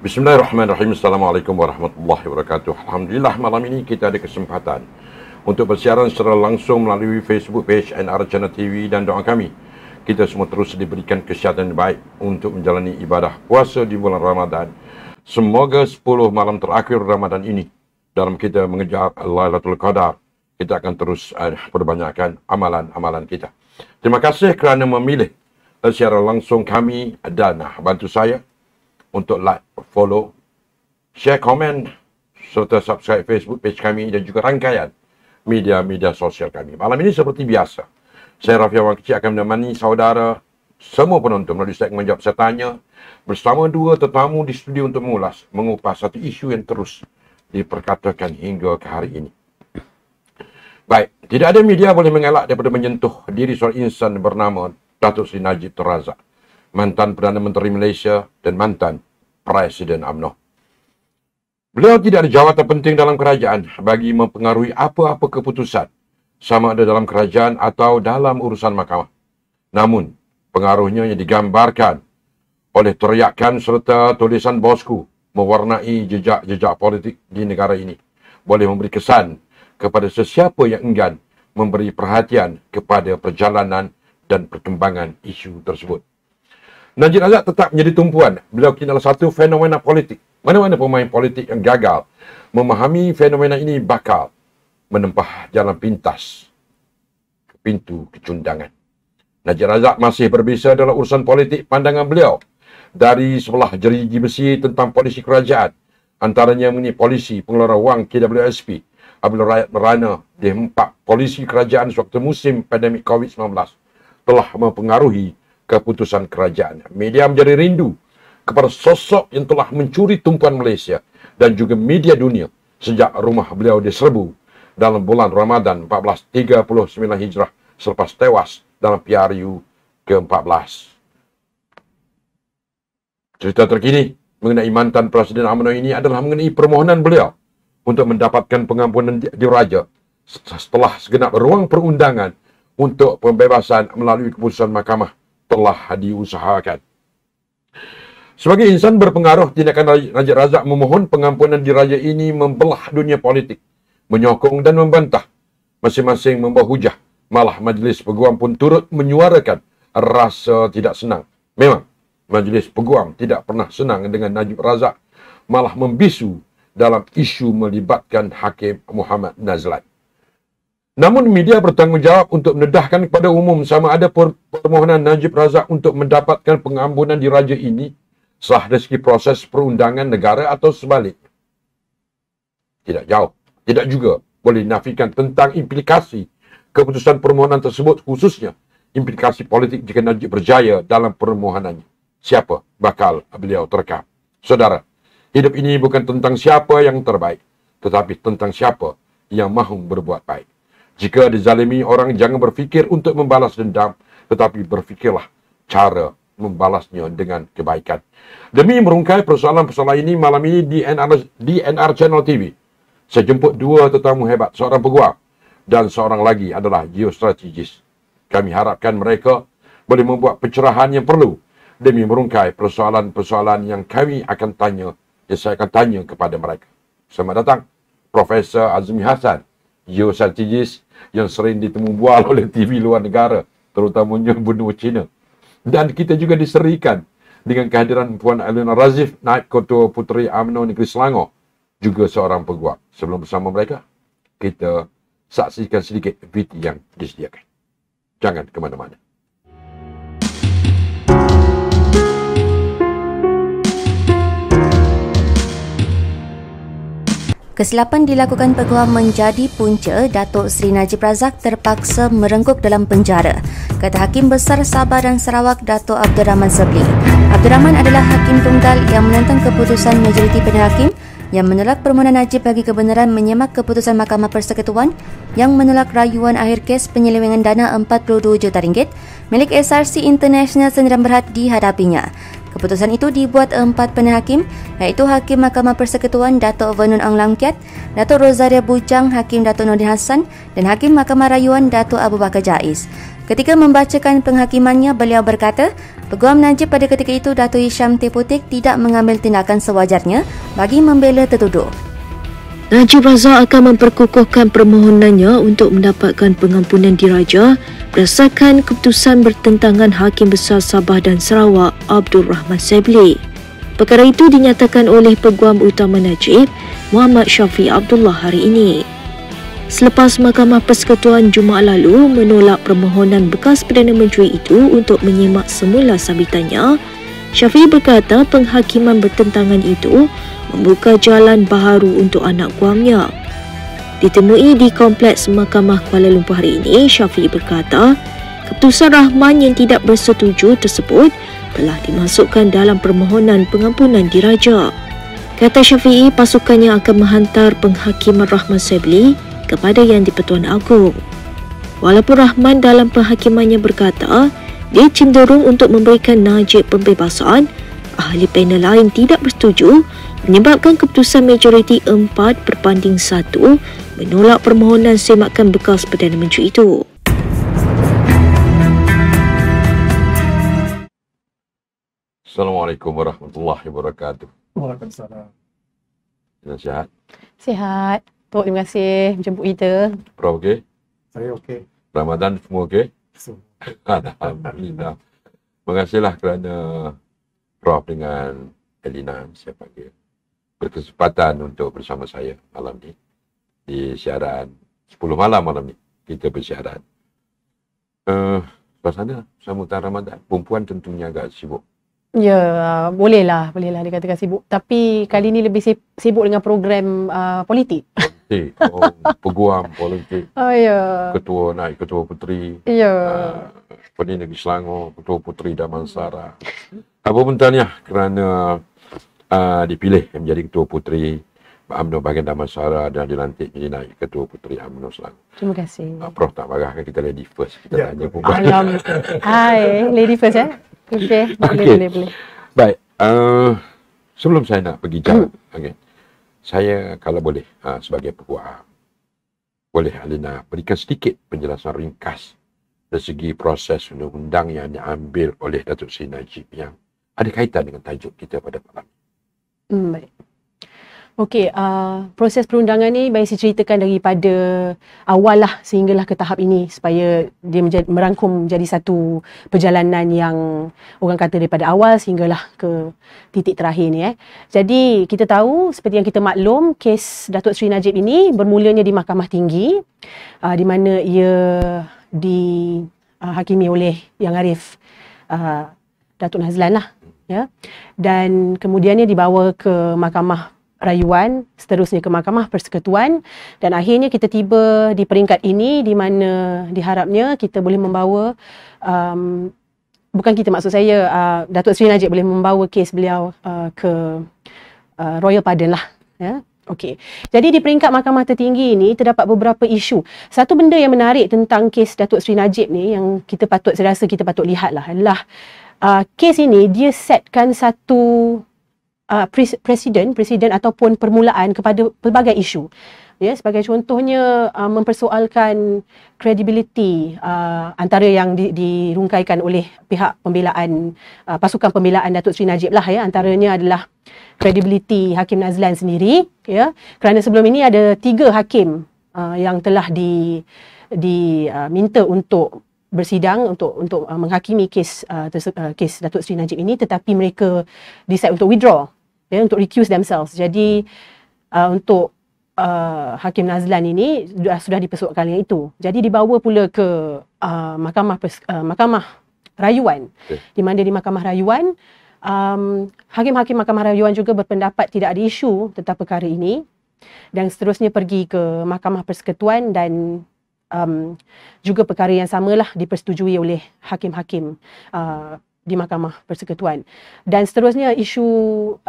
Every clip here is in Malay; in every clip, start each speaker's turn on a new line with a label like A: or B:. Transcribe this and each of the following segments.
A: Bismillahirrahmanirrahim. Assalamualaikum warahmatullahi wabarakatuh. Alhamdulillah, malam ini kita ada kesempatan untuk bersiaran secara langsung melalui Facebook page NR Channel TV, dan doa kami kita semua terus diberikan kesihatan yang baik untuk menjalani ibadah puasa di bulan Ramadan. Semoga 10 malam terakhir Ramadan ini dalam kita mengejar Lailatul Qadar, kita akan terus perbanyakkan amalan-amalan kita. Terima kasih kerana memilih secara langsung kami, dan bantu saya untuk like, follow, share, komen serta subscribe Facebook page kami dan juga rangkaian media-media sosial kami. Malam ini seperti biasa, saya Rafi Awang Kecil akan menemani saudara semua penonton melalui segmen Jawab Saya Tanya bersama dua tetamu di studio untuk mengupas satu isu yang terus diperkatakan hingga ke hari ini. Baik, tidak ada media boleh mengelak daripada menyentuh diri seorang insan bernama Datuk Seri Najib Tun Razak, mantan Perdana Menteri Malaysia dan mantan Presiden UMNO. Beliau tidak ada jawatan penting dalam kerajaan bagi mempengaruhi apa-apa keputusan, sama ada dalam kerajaan atau dalam urusan mahkamah. Namun, pengaruhnya yang digambarkan oleh teriakan serta tulisan bosku mewarnai jejak-jejak politik di negara ini boleh memberi kesan kepada sesiapa yang enggan memberi perhatian kepada perjalanan dan perkembangan isu tersebut. Najib Razak tetap menjadi tumpuan. Beliau kini adalah satu fenomena politik. Mana-mana pemain politik yang gagal memahami fenomena ini bakal menempah jalan pintas ke pintu kecundangan. Najib Razak masih berbeza dalam urusan politik. Pandangan beliau dari sebelah jeriji besi tentang polisi kerajaan, antaranya mengenai polisi pengeluaran wang KWSP apabila rakyat merana di 4 polisi kerajaan sewaktu musim pandemik COVID-19 telah mempengaruhi keputusan kerajaan. Media menjadi rindu kepada sosok yang telah mencuri tumpuan Malaysia dan juga media dunia sejak rumah beliau diserbu dalam bulan Ramadan 1439 Hijrah selepas tewas dalam PRU ke-14. Cerita terkini mengenai mantan Presiden UMNO ini adalah mengenai permohonan beliau untuk mendapatkan pengampunan diraja setelah segenap ruang perundangan untuk pembebasan melalui keputusan mahkamah telah diusahakan. Sebagai insan berpengaruh, tindakan Najib Razak memohon pengampunan diraja ini membelah dunia politik, menyokong dan membantah. Masing-masing membawa hujah. Malah Majlis Peguam pun turut menyuarakan rasa tidak senang. Memang, Majlis Peguam tidak pernah senang dengan Najib Razak, malah membisu dalam isu melibatkan Hakim Muhammad Nazlan. Namun media bertanggungjawab untuk mendedahkan kepada umum sama ada permohonan Najib Razak untuk mendapatkan pengampunan diraja ini sah dari segi proses perundangan negara atau sebaliknya. Tidak jauh. Tidak juga boleh dinafikan tentang implikasi keputusan permohonan tersebut, khususnya implikasi politik jika Najib berjaya dalam permohonannya. Siapa bakal beliau terekam? Saudara, hidup ini bukan tentang siapa yang terbaik, tetapi tentang siapa yang mahu berbuat baik. Jika dizalimi orang, jangan berfikir untuk membalas dendam, tetapi berfikirlah cara membalasnya dengan kebaikan. Demi merungkai persoalan-persoalan ini, malam ini di NR Channel TV, saya jemput dua tetamu hebat, seorang peguam dan seorang lagi adalah geostrategis. Kami harapkan mereka boleh membuat pencerahan yang perlu demi merungkai persoalan-persoalan yang kami akan tanya, yang saya akan tanya kepada mereka. Selamat datang, Profesor Azmi Hassan, geostrategis yang sering ditemu bual oleh TV luar negara, terutamanya benua China. Dan kita juga diserikan dengan kehadiran Puan Alina Razif, Naib Ketua Puteri UMNO Negeri Selangor, juga seorang peguam. Sebelum bersama mereka, kita saksikan sedikit video yang disediakan. Jangan ke mana-mana.
B: Kesilapan dilakukan peguam menjadi punca Datuk Seri Najib Razak terpaksa merengkuk dalam penjara, kata Hakim Besar Sabah dan Sarawak Datuk Abdul Rahman Sebli. Abdul Rahman adalah hakim tunggal yang menentang keputusan majoriti penhakim yang menolak permohonan Najib bagi kebenaran menyemak keputusan Mahkamah Persekutuan yang menolak rayuan akhir kes penyelewengan dana RM42 juta milik SRC International Sdn Bhd dihadapinya. Keputusan itu dibuat 4 penerhakim iaitu Hakim Mahkamah Persekutuan Datuk Vernon Ong Lam Kiat, Datuk Rosaria Bujang, Hakim Datuk Nordin Hassan dan Hakim Mahkamah Rayuan Datuk Abu Bakar Jaiz. Ketika membacakan penghakimannya, beliau berkata, Peguam Najib pada ketika itu Datuk Hisham Tepotik tidak mengambil tindakan sewajarnya bagi membela tertuduh.
C: Najib Razak akan memperkukuhkan permohonannya untuk mendapatkan pengampunan diraja berdasarkan keputusan bertentangan Hakim Besar Sabah dan Sarawak Abdul Rahman Sabli. Perkara itu dinyatakan oleh Peguam Utama Najib Muhammad Syafiq Abdullah hari ini. Selepas Mahkamah Persekutuan Jumaat lalu menolak permohonan bekas Perdana Menteri itu untuk menyimak semula sabitannya, Syafiq berkata penghakiman bertentangan itu membuka jalan baharu untuk anak guamnya. Ditemui di Kompleks Mahkamah Kuala Lumpur hari ini, Syafiq berkata, keputusan Rahman yang tidak bersetuju tersebut telah dimasukkan dalam permohonan pengampunan diraja. Kata Syafiq, pasukannya akan menghantar penghakiman Rahman Sabli kepada Yang di-Pertuan Agong. Walaupun Rahman dalam penghakimannya berkata, dia cenderung untuk memberikan Najib pembebasan, ahli panel lain tidak bersetuju menyebabkan keputusan majoriti 4/1 menolak permohonan semakan bekas Perdana Menteri itu.
A: Assalamualaikum warahmatullahi wabarakatuh.
D: Waalaikumsalam.
A: Sihat?
E: Sihat. Tok, terima kasih menjemput kita.
A: Prof okey?
D: Saya okey.
A: Ramadan semua okey?
D: So,
A: Alhamdulillah. Terima kasihlah kerana Prof dengan Elina saya panggil berkesempatan untuk bersama saya malam ni di siaran 10 malam ni kita bersiaran. Suasana sambutan Ramadan, perempuan tentunya agak sibuk.
E: Ya, bolehlah dikatakan sibuk. Tapi kali ni lebih sibuk dengan program politik.
A: Peguam politik.
E: Oh ya.
A: Ketua Puteri.
E: Ya.
A: Perdana Negeri Selangor, Ketua Puteri Damansara. Apa pun tahniah kerana dipilih menjadi Ketua Puteri UMNO bahagian Damansara dan dilantik menjadi naib Ketua Puteri UMNO Selangor.
E: Terima kasih.
A: Prof tak marah kan kita lady first. Kita tanya pun.
E: Hai, lady first ya. Okey, boleh.
A: Baik, sebelum saya nak pergi jauh, okay, saya kalau boleh sebagai peguam, boleh Alina berikan sedikit penjelasan ringkas dari segi proses undang-undang yang diambil oleh Datuk Seri Najib yang ada kaitan dengan tajuk kita pada malam.
E: Baik. Okey, proses perundangan ni baik saya ceritakan daripada awal lah sehinggalah ke tahap ini supaya dia merangkum menjadi satu perjalanan yang orang kata daripada awal sehinggalah ke titik terakhir ni. Jadi kita tahu seperti yang kita maklum, kes Datuk Seri Najib ini bermulanya di Mahkamah Tinggi di mana ia dihakimi oleh Yang Arif Datuk Nazlan lah, ya. Dan kemudiannya dibawa ke Mahkamah Rayuan, seterusnya ke Mahkamah Persekutuan dan akhirnya kita tiba di peringkat ini di mana diharapnya kita boleh membawa bukan kita, maksud saya Datuk Seri Najib boleh membawa kes beliau ke Royal Pardon lah, ya. Okey. Jadi di peringkat mahkamah tertinggi ini terdapat beberapa isu. Satu benda yang menarik tentang kes Datuk Seri Najib ni yang saya rasa kita patut lihatlah adalah kes ini dia setkan satu presiden ataupun permulaan kepada pelbagai isu. Ya, sebagai contohnya mempersoalkan kredibiliti antara yang dirungkaikan oleh pihak pembelaan pasukan pembelaan Datuk Seri Najib lah, ya. Antaranya adalah kredibiliti Hakim Nazlan sendiri, ya. Kerana sebelum ini ada 3 hakim yang telah diminta untuk bersidang untuk menghakimi kes Datuk Seri Najib ini, tetapi mereka decide untuk withdraw, ya, untuk recuse themselves. Jadi untuk Hakim Nazlan ini sudah dipersoalkan yang itu. Jadi dibawa pula ke Mahkamah Rayuan. Di mana di Mahkamah Rayuan hakim-hakim Mahkamah Rayuan juga berpendapat tidak ada isu tentang perkara ini dan seterusnya pergi ke Mahkamah Persekutuan dan juga perkara yang samalah dipersetujui oleh hakim-hakim di Mahkamah Persekutuan. Dan seterusnya isu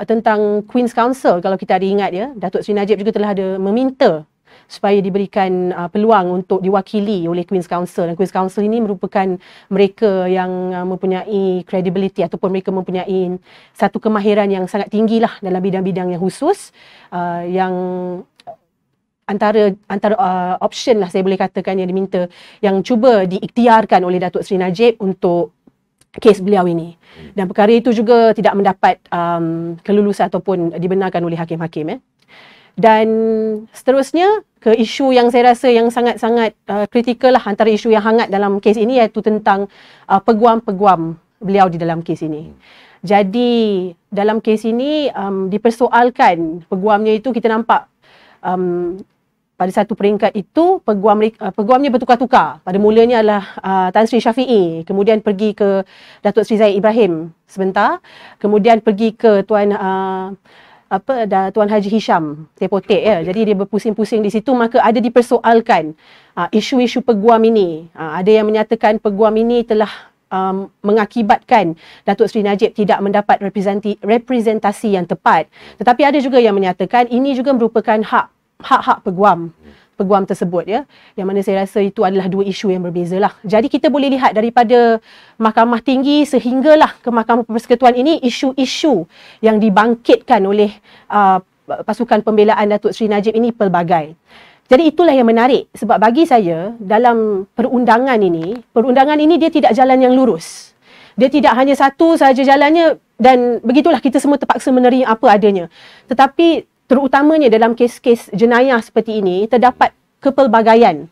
E: tentang Queen's Counsel, kalau kita ada ingat, ya, Datuk Seri Najib juga telah ada meminta supaya diberikan peluang untuk diwakili oleh Queen's Council. Dan Queen's Council ini merupakan mereka yang mempunyai credibility ataupun mereka mempunyai satu kemahiran yang sangat tinggi lah dalam bidang-bidang yang khusus, yang antara option lah saya boleh katakan yang diminta, yang cuba diikhtiarkan oleh Datuk Seri Najib untuk kes beliau ini. Dan perkara itu juga tidak mendapat kelulusan ataupun dibenarkan oleh hakim-hakim. Dan seterusnya ke isu yang saya rasa yang sangat-sangat kritikal lah, antara isu yang hangat dalam kes ini, iaitu tentang peguam-peguam beliau di dalam kes ini. Jadi dalam kes ini dipersoalkan peguamnya itu, kita nampak pada satu peringkat itu peguamnya bertukar-tukar. Pada mulanya adalah Tan Sri Syafiee, kemudian pergi ke Datuk Seri Zahid Ibrahim sebentar, kemudian pergi ke Tuan Haji Hisham Tepotek ya. Jadi dia berpusing-pusing di situ, maka ada dipersoalkan isu-isu peguam ini. Ada yang menyatakan peguam ini telah mengakibatkan Datuk Seri Najib tidak mendapat representasi yang tepat. Tetapi ada juga yang menyatakan ini juga merupakan hak-hak peguam tersebut ya, yang mana saya rasa itu adalah dua isu yang berbeza lah. Jadi kita boleh lihat daripada Mahkamah Tinggi sehinggalah ke Mahkamah Persekutuan ini, isu-isu yang dibangkitkan oleh pasukan pembelaan Datuk Seri Najib ini pelbagai. Jadi itulah yang menarik, sebab bagi saya dalam perundangan ini dia tidak jalan yang lurus. Dia tidak hanya satu sahaja jalannya dan begitulah kita semua terpaksa menerima apa adanya. Tetapi terutamanya dalam kes-kes jenayah seperti ini, terdapat kepelbagaian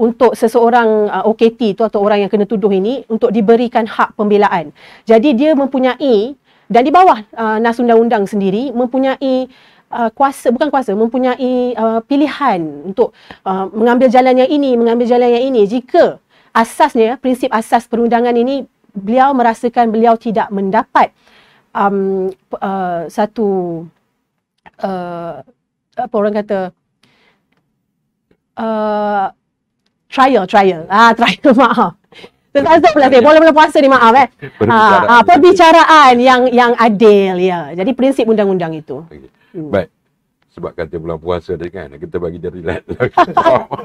E: untuk seseorang OKT itu atau orang yang kena tuduh ini untuk diberikan hak pembelaan. Jadi dia mempunyai, dan di bawah nas undang-undang sendiri, mempunyai mempunyai pilihan untuk mengambil jalan yang ini, mengambil jalan yang ini. Jika asasnya, prinsip asas perundangan ini, beliau merasakan beliau tidak mendapat satu apa orang kata trial maaf. Terasa pula saya boleh puasa ni maaf perbicaraan yang adil ya. Jadi prinsip undang-undang itu.
A: Okay. Baik. Sebab kata bulan puasa tadi kan, kita bagi dia relax.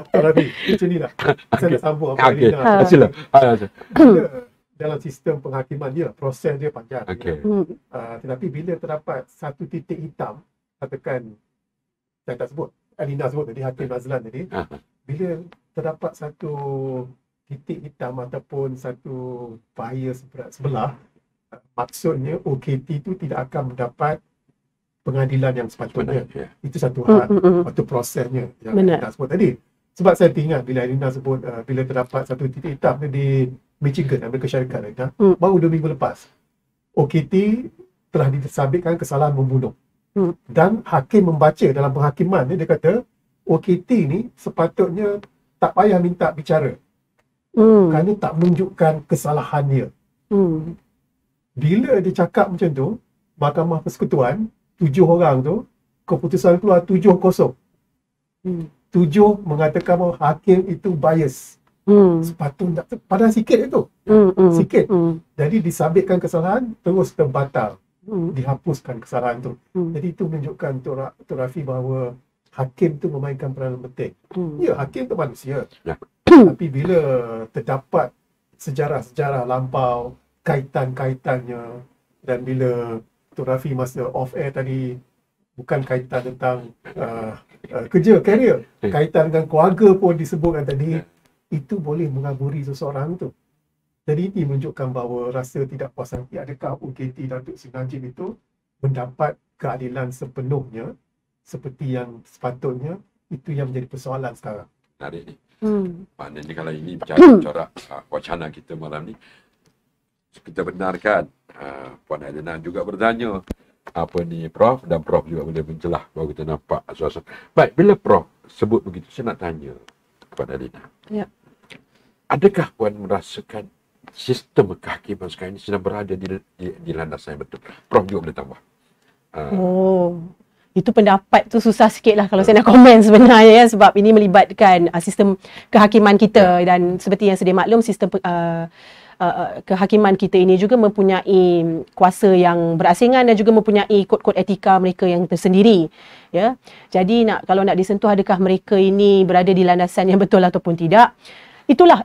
D: Tapi macam ni lah. Saya nak sambung apa
A: okay.
D: tadi.
A: Sila.
D: Dalam sistem penghakiman dia, proses dia panjang.
A: Okay.
D: Tetapi bila terdapat satu titik hitam, katakan saya tak sebut, Alina sebut tadi, Hakim Nazlan tadi, bila terdapat satu titik hitam ataupun satu bahaya sebelah, maksudnya OKT itu tidak akan mendapat pengadilan yang sepatutnya. Itu satu hal, waktu prosesnya yang Alina sebut tadi. Sebab saya ingat bila Alina sebut bila terdapat satu titik hitam di Michigan, Amerika Syarikat, baru 2 minggu lepas OKT telah disabitkan kesalahan membunuh. Dan hakim membaca dalam penghakiman dia kata OKT ni sepatutnya tak payah minta bicara kerana tak menunjukkan kesalahannya. Bila dia cakap macam tu, Mahkamah Persekutuan 7 orang tu, keputusan keluar 7-0. 7 mengatakan bahawa hakim itu bias. Sepatutnya padahal sikit itu. Sikit. Jadi disabitkan kesalahan, terus terbatal. Dihapuskan kesalahan tu. Jadi itu menunjukkan Tok Rafi bahawa hakim tu memainkan peranan penting. Ya, hakim tu manusia. Tapi bila terdapat sejarah-sejarah lampau, kaitan-kaitannya, dan bila Tok Rafi masa off air tadi bukan kaitan tentang kerja, career, kaitan dengan keluarga pun disebutkan tadi, itu boleh mengaburi seseorang tu. Jadi ini menunjukkan bahawa rasa tidak puas hati, adakah OKT Datuk Seri Najib itu mendapat keadilan sepenuhnya seperti yang sepatutnya. Itu yang menjadi persoalan sekarang.
A: Menarik ni. Maknanya kalau ini corak wacana kita malam ni, kita benarkan Puan Alina juga bertanya apa ni Prof, dan Prof juga boleh mencelah bahawa kita nampak suasana. Baik, bila Prof sebut begitu, saya nak tanya Puan Alina.
E: Ya.
A: Adakah Puan merasakan sistem kehakiman sekarang ini sedang berada di landasan yang betul? Prof juga boleh tambah.
E: Itu pendapat tu susah sikit lah kalau saya nak komen sebenarnya ya, sebab ini melibatkan sistem kehakiman kita dan seperti yang sedia maklum, sistem kehakiman kita ini juga mempunyai kuasa yang berasingan dan juga mempunyai kod-kod etika mereka yang tersendiri. Ya, jadi kalau nak disentuh adakah mereka ini berada di landasan yang betul ataupun tidak? Itulah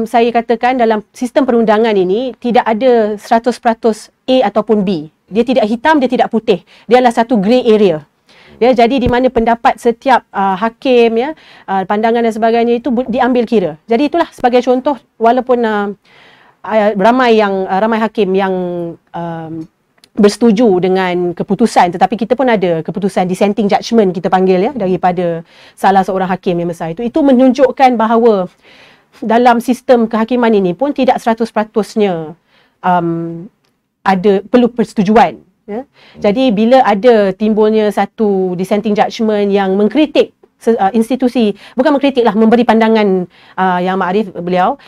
E: saya katakan dalam sistem perundangan ini tidak ada 100% A ataupun B. Dia tidak hitam, dia tidak putih. Dia adalah satu grey area. Ya, jadi di mana pendapat setiap hakim, ya, pandangan dan sebagainya itu diambil kira. Jadi itulah sebagai contoh, walaupun ramai hakim yang bersetuju dengan keputusan, tetapi kita pun ada keputusan dissenting judgment kita panggil, ya, daripada salah seorang hakim yang besar itu menunjukkan bahawa dalam sistem kehakiman ini pun tidak 100%-nya ada perlu persetujuan. Ya. Jadi bila ada timbulnya satu dissenting judgment yang mengkritik institusi, bukan mengkritik lah, memberi pandangan yang Ma'arif beliau,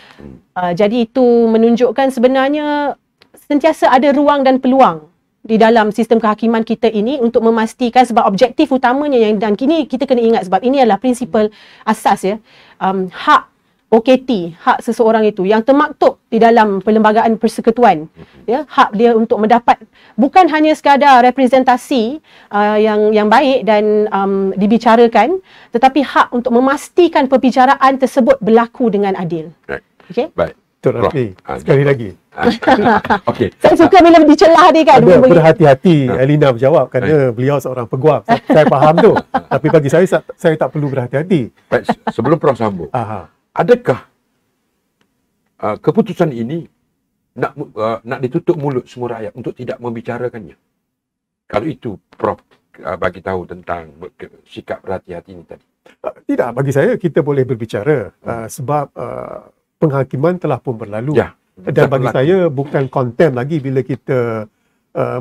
E: jadi itu menunjukkan sebenarnya sentiasa ada ruang dan peluang di dalam sistem kehakiman kita ini untuk memastikan, sebab objektif utamanya dan kini kita kena ingat, sebab ini adalah prinsipal asas, ya, hak OKT, hak seseorang itu yang termaktub di dalam Perlembagaan Persekutuan, ya, hak dia untuk mendapat bukan hanya sekadar representasi yang baik dan dibicarakan, tetapi hak untuk memastikan perbicaraan tersebut berlaku dengan adil. Okey?
A: Baik.
D: Dr. Raffi, sekali lagi.
A: Okey.
E: Saya suka bila dicelah dia kan.
D: Berhati-hati Elina berjawab kerana beliau seorang peguam. Saya faham tu. Tapi bagi saya tak perlu berhati-hati.
A: Baik, sebelum Prof sambung. Adakah keputusan ini nak ditutup mulut semua rakyat untuk tidak membicarakannya? Kalau itu Prof bagi tahu tentang sikap berhati-hati ini tadi.
D: Tidak, bagi saya kita boleh berbicara sebab penghakiman telah pun berlalu.
A: Ya,
D: dan bagi saya bukan konten lagi bila kita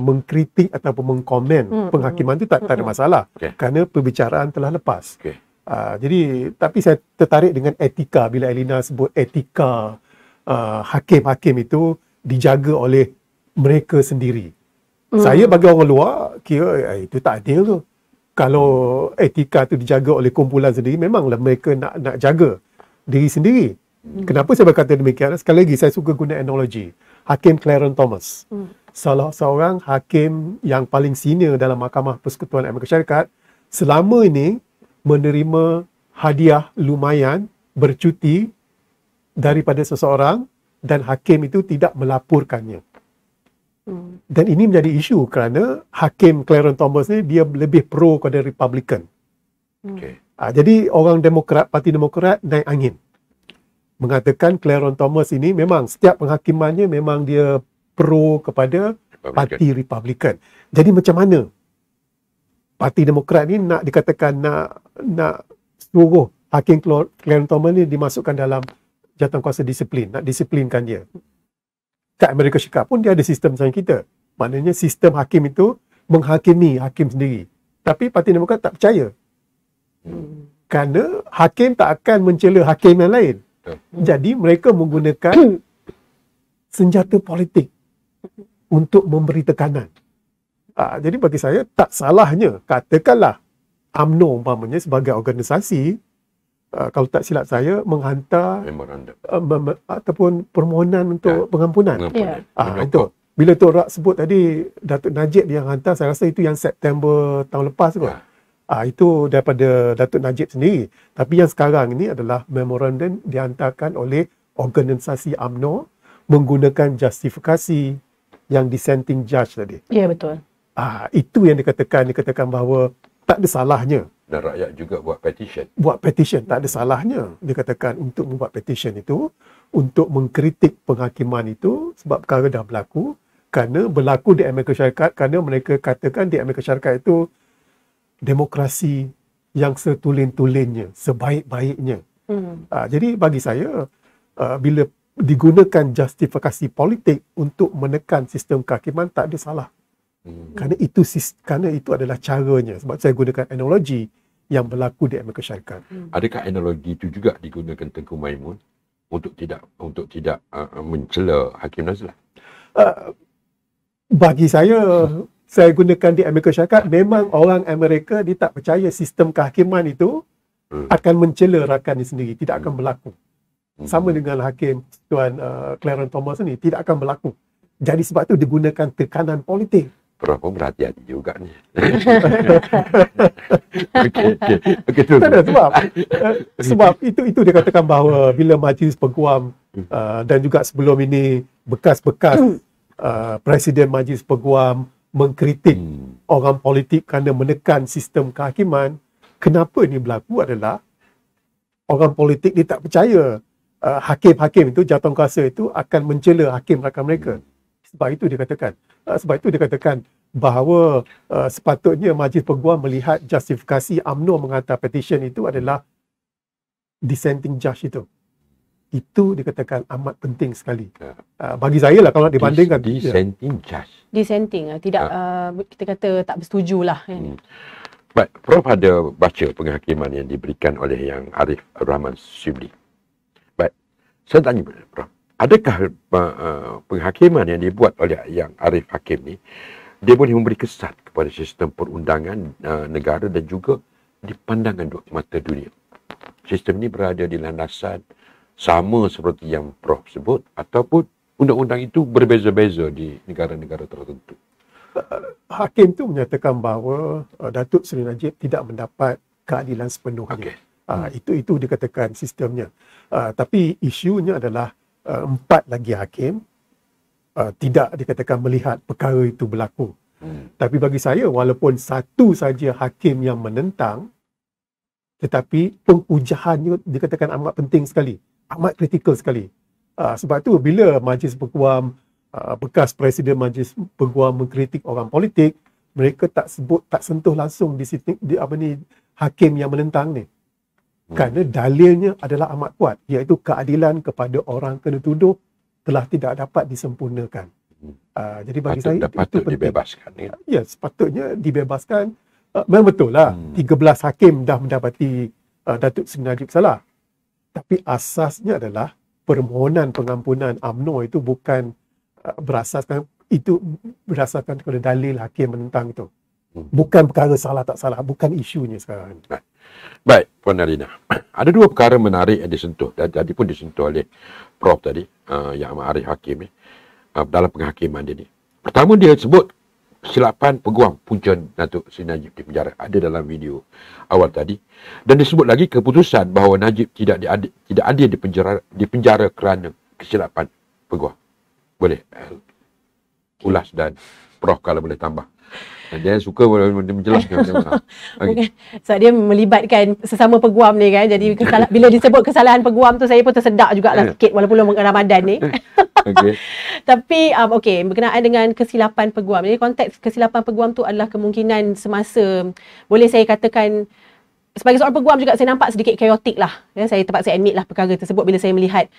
D: mengkritik ataupun mengkomen penghakiman itu tak ada masalah. Kerana perbicaraan telah lepas. Jadi, tapi saya tertarik dengan etika bila Elina sebut etika hakim-hakim itu dijaga oleh mereka sendiri. Saya bagi orang luar kira itu tak adil tu. Kalau etika itu dijaga oleh kumpulan sendiri, memanglah mereka nak jaga diri sendiri. Kenapa saya berkata demikian? Sekali lagi saya suka guna analogi. Hakim Clarence Thomas. Salah seorang hakim yang paling senior dalam Mahkamah Persekutuan Amerika Syarikat, selama ini menerima hadiah lumayan bercuti daripada seseorang dan hakim itu tidak melaporkannya. Dan ini menjadi isu kerana hakim Clarence Thomas ni dia lebih pro kepada Republican. Jadi orang Demokrat, Parti Demokrat naik angin. Mengatakan Clarence Thomas ini memang setiap penghakimannya memang dia pro kepada Parti Republican. Jadi macam mana Parti Demokrat ni nak dikatakan nak suruh hakim Clarence Thomas ni dimasukkan dalam jawatankuasa disiplin, nak disiplinkan dia. Kat Amerika Syarikat pun dia ada sistem macam kita. Maknanya sistem hakim itu menghakimi hakim sendiri. Tapi Parti Demokrat tak percaya. Kerana hakim tak akan mencela hakim yang lain. Jadi mereka menggunakan senjata politik untuk memberi tekanan. Jadi bagi saya tak salahnya, katakanlah UMNO umpamanya sebagai organisasi, kalau tak silap saya menghantar ataupun permohonan untuk pengampunan. Itu bila Tok Rak sebut tadi Datuk Najib yang hantar, saya rasa itu yang September tahun lepas kot. Itu daripada Datuk Najib sendiri. Tapi yang sekarang ini adalah memorandum dihantarkan oleh organisasi UMNO menggunakan justifikasi yang dissenting judge tadi.
E: Ya, betul.
D: Itu yang dikatakan bahawa tak ada salahnya.
A: Dan rakyat juga buat petition.
D: Buat petition, tak ada salahnya. Dikatakan untuk membuat petition itu, untuk mengkritik penghakiman itu, sebab perkara dah berlaku. Kerana berlaku di Amerika Syarikat, kerana mereka katakan di Amerika Syarikat itu demokrasi yang setulin-tulinnya, sebaik-baiknya. Jadi bagi saya, bila digunakan justifikasi politik untuk menekan sistem kehakiman, tak ada salah. Kerana itu adalah caranya. Sebab saya gunakan analogi yang berlaku di Amerika Syarikat.
A: Adakah analogi itu juga digunakan Tengku Maimun untuk tidak mencela Hakim Nazlah?
D: Bagi saya gunakan di Amerika Syarikat, memang orang Amerika dia tak percaya sistem kehakiman itu akan mencela rakannya sendiri, tidak akan berlaku. sama dengan Hakim Tuan Clarence Thomas ni tidak akan berlaku. Jadi sebab tu digunakan tekanan politik.
A: Prof pun berhati-hati juga ni.
D: Tak ada sebab itu dia katakan bahawa bila Majlis Peguam dan juga sebelum ini bekas-bekas Presiden Majlis Peguam mengkritik orang politik kerana menekan sistem kehakiman, kenapa ini berlaku adalah orang politik dia tak percaya hakim-hakim itu, jawatankuasa itu akan mencela hakim rakan mereka. Sebab itu dia katakan bahawa sepatutnya Majlis Peguam melihat justifikasi UMNO menghantar petition itu adalah dissenting judge itu. Itu dikatakan amat penting sekali. Bagi saya lah kalau nak dibandingkan.
A: Dissenting judge.
E: Dissenting. Tidak, kita kata tak bersetuju lah.
A: Baik, Prof ada baca penghakiman yang diberikan oleh Yang Arif Rahman Shibli. Baik, saya tanya Prof, adakah penghakiman yang dibuat oleh Yang Arif Hakim ni, dia boleh memberi kesan kepada sistem perundangan negara dan juga di pandangan mata dunia? Sistem ini berada di landasan sama seperti yang Prof sebut ataupun undang-undang itu berbeza-beza di negara-negara tertentu?
D: Hakim tu menyatakan bahawa Datuk Seri Najib tidak mendapat keadilan sepenuhnya. Itu dikatakan sistemnya. Tapi isunya adalah 4 lagi hakim tidak dikatakan melihat perkara itu berlaku. Tapi bagi saya, walaupun satu saja hakim yang menentang, tetapi pengujahannya dikatakan amat penting sekali, amat kritikal sekali. Sebab tu bila Majlis Peguam, bekas Presiden Majlis Peguam mengkritik orang politik, mereka tak sentuh langsung di hakim yang menentang ni. Kerana dalilnya adalah amat kuat, iaitu keadilan kepada orang kena tuduh telah tidak dapat disempurnakan. Jadi bagi saya itu penting.
A: Dibebaskan.
D: Ya, sepatutnya dibebaskan. Memang betul lah, 13 hakim dah mendapati Datuk Seri Najib salah. Tapi asasnya adalah permohonan pengampunan UMNO itu bukan berasaskan kepada dalil hakim menentang itu. Bukan perkara salah tak salah, bukan isunya sekarang.
A: Baik, Puan Narina. Ada 2 perkara menarik yang disentuh. Tadi pun disentuh oleh Prof tadi, Yang Arif Hakim ni, dalam penghakiman dia ni. Pertama, dia sebut kesilapan peguam punca Datuk Seri Najib di penjara. Ada dalam video awal tadi. Dan disebut lagi keputusan bahawa Najib tidak adil di penjara kerana kesilapan peguam. Boleh ulas dan Prof kalau boleh tambah. Dia suka menjelaskan.
E: Okay. Sebab dia melibatkan sesama peguam ni kan. Jadi bila disebut kesalahan peguam tu, saya pun tersedak jugalah sikit walaupun Ramadan ni.
A: Okay.
E: Tapi berkenaan dengan kesilapan peguam. Jadi konteks kesilapan peguam tu adalah kemungkinan semasa, boleh saya katakan sebagai seorang peguam juga saya nampak sedikit chaotic lah. Saya terpaksa admit lah perkara tersebut bila saya melihat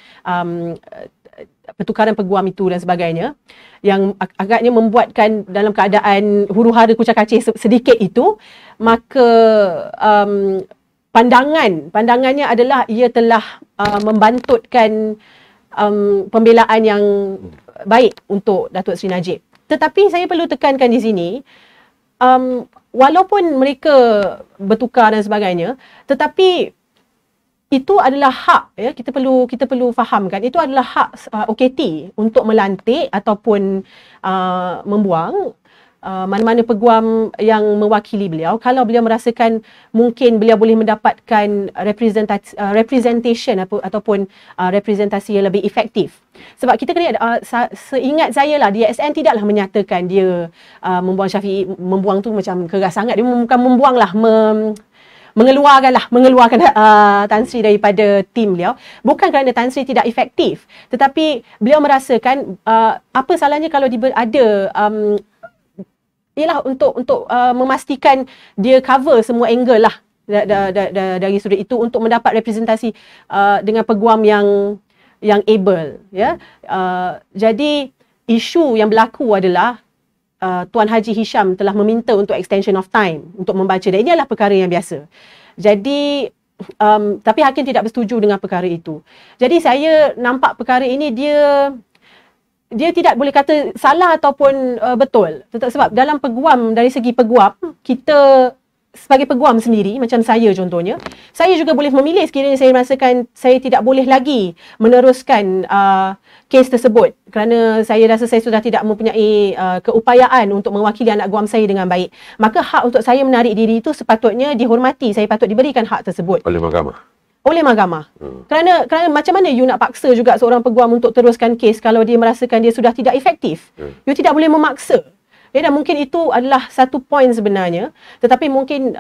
E: pertukaran peguam itu dan sebagainya, yang agaknya membuatkan dalam keadaan huru-hara kucak-kacir sedikit itu, maka pandangannya adalah ia telah membantutkan pembelaan yang baik untuk Datuk Seri Najib. Tetapi saya perlu tekankan di sini, walaupun mereka bertukar dan sebagainya, tetapi itu adalah hak, ya, kita perlu fahamkan, itu adalah hak OKT untuk melantik ataupun membuang mana-mana peguam yang mewakili beliau kalau beliau merasakan mungkin beliau boleh mendapatkan representation ataupun representasi yang lebih efektif. Sebab kita kena seingat saya lah, DSN tidaklah menyatakan dia membuang Syafiee. Membuang tu macam keras sangat, dia bukan membuang lah, mengeluarkan Tan Sri daripada tim beliau, bukan kerana Tan Sri tidak efektif, tetapi beliau merasakan apa salahnya kalau ada ialah untuk memastikan dia cover semua angle lah dari sudut itu untuk mendapat representasi dengan peguam yang able, ya. Jadi isu yang berlaku adalah Tuan Haji Hisham telah meminta untuk extension of time untuk membaca, dan ini adalah perkara yang biasa. Jadi tapi hakim tidak bersetuju dengan perkara itu. Jadi saya nampak perkara ini dia tidak boleh kata salah ataupun betul. Sebab dalam peguam, dari segi peguam, kita sebagai peguam sendiri, macam saya contohnya, saya juga boleh memilih sekiranya saya merasakan saya tidak boleh lagi meneruskan kes tersebut kerana saya rasa saya sudah tidak mempunyai keupayaan untuk mewakili anak guam saya dengan baik. Maka hak untuk saya menarik diri itu sepatutnya dihormati. Saya patut diberikan hak tersebut
A: Oleh mahkamah.
E: oleh mahkamah. Kerana macam mana you nak paksa juga seorang peguam untuk teruskan kes kalau dia merasakan dia sudah tidak efektif? You tidak boleh memaksa. Dan mungkin itu adalah satu poin sebenarnya, tetapi mungkin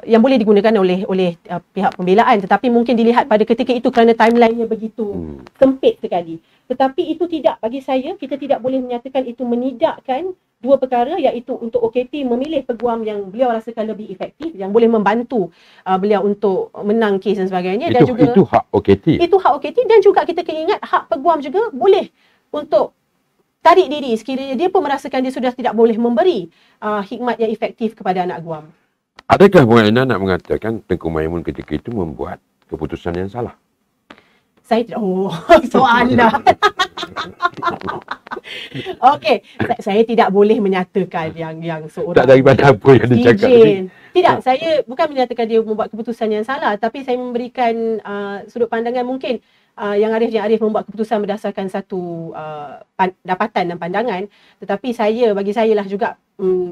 E: yang boleh digunakan oleh pihak pembelaan, tetapi mungkin dilihat pada ketika itu kerana timeline-nya begitu sempit sekali. Tetapi itu tidak, bagi saya, kita tidak boleh menyatakan itu menidakkan dua perkara, iaitu untuk OKT memilih peguam yang beliau rasakan lebih efektif, yang boleh membantu beliau untuk menang kes dan sebagainya. Dan juga
A: Itu hak OKT.
E: Itu hak OKT, dan juga kita kena ingat hak peguam juga boleh untuk tarik diri sekiranya dia pun merasakan dia sudah tidak boleh memberi hikmat yang efektif kepada anak guam.
A: Adakah Puan Elina nak mengatakan Tengku Maimun ketika itu membuat keputusan yang salah?
E: Saya tidak, soalan. Okey, saya tidak boleh menyatakan yang seorang
A: Tak daripada apa yang dia cakap tadi.
E: Tidak, saya bukan menyatakan dia membuat keputusan yang salah, tapi saya memberikan sudut pandangan mungkin yang Arif membuat keputusan berdasarkan satu dapatan dan pandangan, tetapi bagi saya lah juga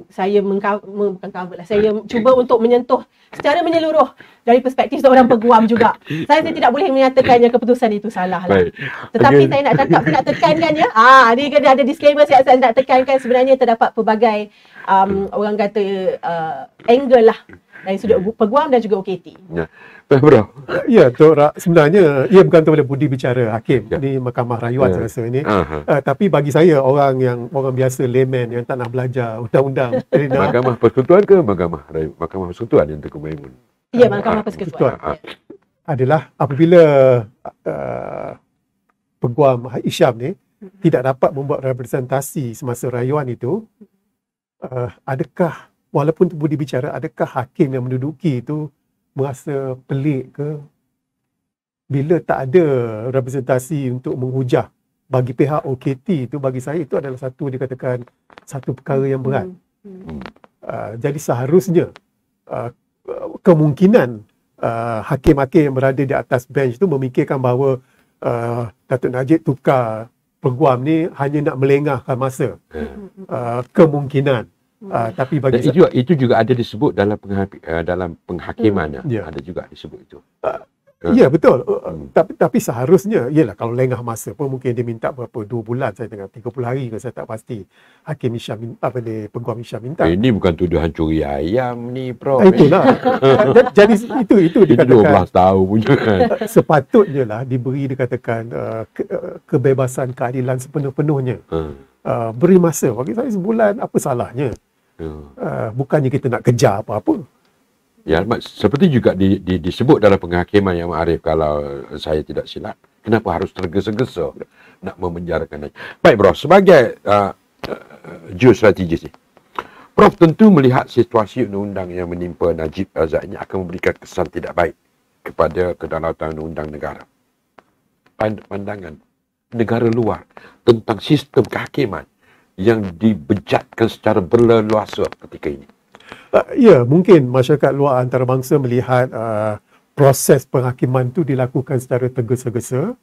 E: saya bukan cover lah, saya cuba untuk menyentuh secara menyeluruh dari perspektif seorang peguam juga. Saya tidak boleh menyatakan yang keputusan itu salah lah. Tetapi saya nak cakap, saya nak tekankan ya. Ni kena ada disclaimer, saya nak tekankan sebenarnya terdapat pelbagai orang kata angle lah dari sudut peguam dan juga OKT.
A: Ya. Bro.
D: Ya, Tok Rak, sebenarnya ia bukan kepada budi bicara hakim. Ini Mahkamah Rayuan saya rasa ini. Tapi bagi saya orang biasa layman yang tak nak belajar undang-undang.
A: Mahkamah Persekutuan ke Mahkamah Persekutuan yang Tengku Maimun?
E: Ya, Mahkamah Persekutuan.
D: Adalah apabila peguam Hisham ni tidak dapat membuat representasi semasa rayuan itu, adakah walaupun budi bicara, adakah hakim yang menduduki itu merasa pelik ke bila tak ada representasi untuk menghujah bagi pihak OKT itu? Bagi saya itu adalah dikatakan satu perkara yang berat. Jadi seharusnya kemungkinan hakim-hakim yang berada di atas bench itu memikirkan bahawa Datuk Najib tukar peguam ni hanya nak melengahkan masa. Kemungkinan. Tapi bagi
A: itu juga ada disebut dalam penghakiman. Ada juga disebut itu.
D: Ya, betul. Tapi seharusnya, ialah kalau lengah masa pun mungkin dia minta berapa, 2 bulan, saya tengok 30 hari ke, saya tak pasti. Hakim Hisham, peguam Hisham minta.
A: Ini bukan tuduhan curi ayam ni, Prof.
D: Itulah. Jadi itu dikatakan
A: 12 tahun punya kan.
D: Sepatutnya lah diberi dikatakan kebebasan keadilan sepenuh-penuhnya. Beri masa. Bagi saya sebulan, apa salahnya? Bukannya kita nak kejar apa-apa.
A: Ya, seperti juga disebut dalam penghakiman yang Arif, kalau saya tidak silap, kenapa harus tergesa-gesa nak memenjarakan. Baik, Bro, sebagai geostrategis ni, Prof tentu melihat situasi undang-undang yang menimpa Najib Razak ini akan memberikan kesan tidak baik kepada kedaulatan undang negara. Pandangan negara luar tentang sistem kehakiman yang dibejatkan secara berleluasa ketika ini.
D: Ya, mungkin masyarakat luar antarabangsa melihat proses penghakiman itu dilakukan secara tergesa-gesa.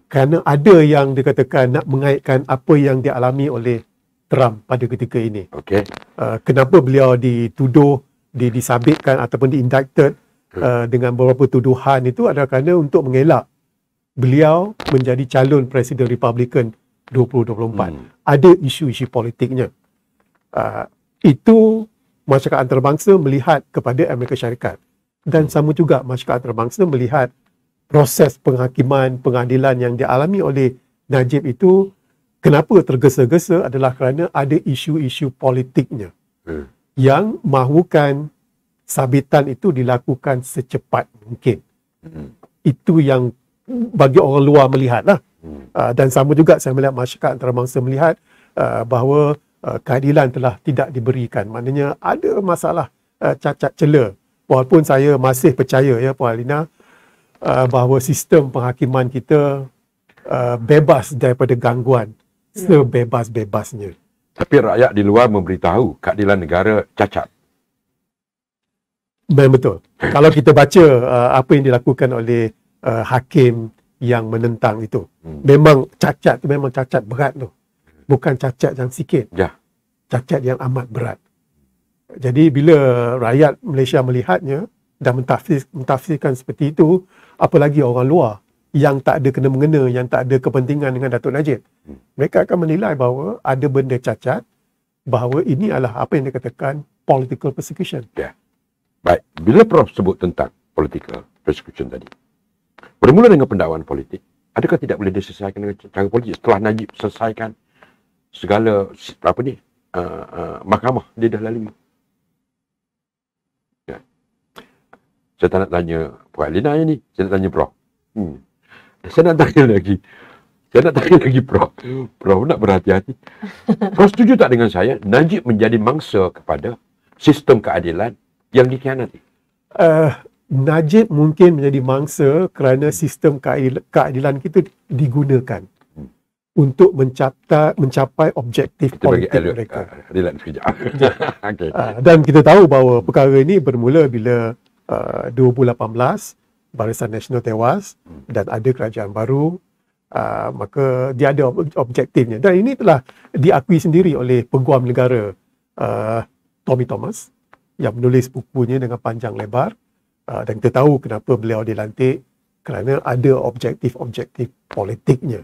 D: Kerana ada yang dikatakan nak mengaitkan apa yang dialami oleh Trump pada ketika ini.
A: Okay.
D: Kenapa beliau dituduh, disabitkan ataupun diindicted dengan beberapa tuduhan itu adalah kerana untuk mengelak beliau menjadi calon Presiden Republikan 2024. Ada isu-isu politiknya. Itu masyarakat antarabangsa melihat kepada Amerika Syarikat. Dan sama juga masyarakat antarabangsa melihat proses penghakiman, pengadilan yang dialami oleh Najib itu, kenapa tergesa-gesa adalah kerana ada isu-isu politiknya yang mahukan sabitan itu dilakukan secepat mungkin. Itu yang bagi orang luar melihatlah. Dan sama juga saya melihat masyarakat antarabangsa melihat bahawa keadilan telah tidak diberikan. Maknanya ada masalah cacat cela. Walaupun saya masih percaya, ya Puan Elina, bahawa sistem penghakiman kita bebas daripada gangguan sebebas-bebasnya.
A: Tapi rakyat di luar memberitahu keadilan negara cacat.
D: Betul. Kalau kita baca apa yang dilakukan oleh hakim yang menentang itu, memang cacat tu memang cacat berat tu. Bukan cacat yang sikit.
A: Ya.
D: Cacat yang amat berat. Jadi bila rakyat Malaysia melihatnya dan mentafsirkan seperti itu, apalagi orang luar yang tak ada kena-mengena, yang tak ada kepentingan dengan Datuk Najib, mereka akan menilai bahawa ada benda cacat, bahawa ini adalah apa yang dikatakan political persecution.
A: Ya. Baik, bila Prof sebut tentang political persecution tadi, bermula dengan pendakwaan politik, adakah tidak boleh diselesaikan dengan cara politik setelah Najib selesaikan segala mahkamah dia dah lalui? Ya. Saya tak nak tanya Puan Elina ni, saya nak tanya Prof. Saya nak tanya lagi Prof. Prof nak berhati-hati. Prof setuju tak dengan saya, Najib menjadi mangsa kepada sistem keadilan yang dikhianati?
D: Najib mungkin menjadi mangsa kerana sistem keadilan kita digunakan untuk mencapai objektif
A: kita
D: politik
A: bagi
D: mereka.
A: Relax sekejap. Okay.
D: Dan kita tahu bahawa perkara ini bermula bila 2018 Barisan Nasional tewas dan ada kerajaan baru, maka dia ada objektifnya. Dan ini telah diakui sendiri oleh Peguam Negara Tommy Thomas yang menulis bukunya dengan panjang lebar. Dan kita tahu kenapa beliau dilantik, kerana ada objektif-objektif politiknya.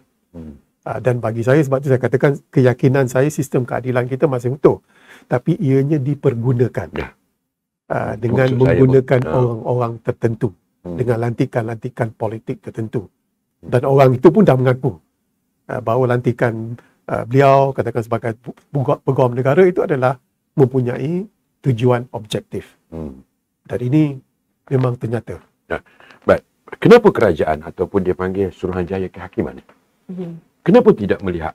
D: Dan bagi saya, sebab itu saya katakan keyakinan saya sistem keadilan kita masih utuh, tapi ianya dipergunakan dengan menggunakan orang-orang tertentu, dengan lantikan-lantikan politik tertentu. Dan orang itu pun dah mengaku bahawa lantikan beliau, katakan sebagai Peguam Negara, itu adalah mempunyai tujuan objektif. Dan ini memang ternyata.
A: Baik, kenapa kerajaan ataupun dia panggil Suruhanjaya Kehakiman, kenapa tidak melihat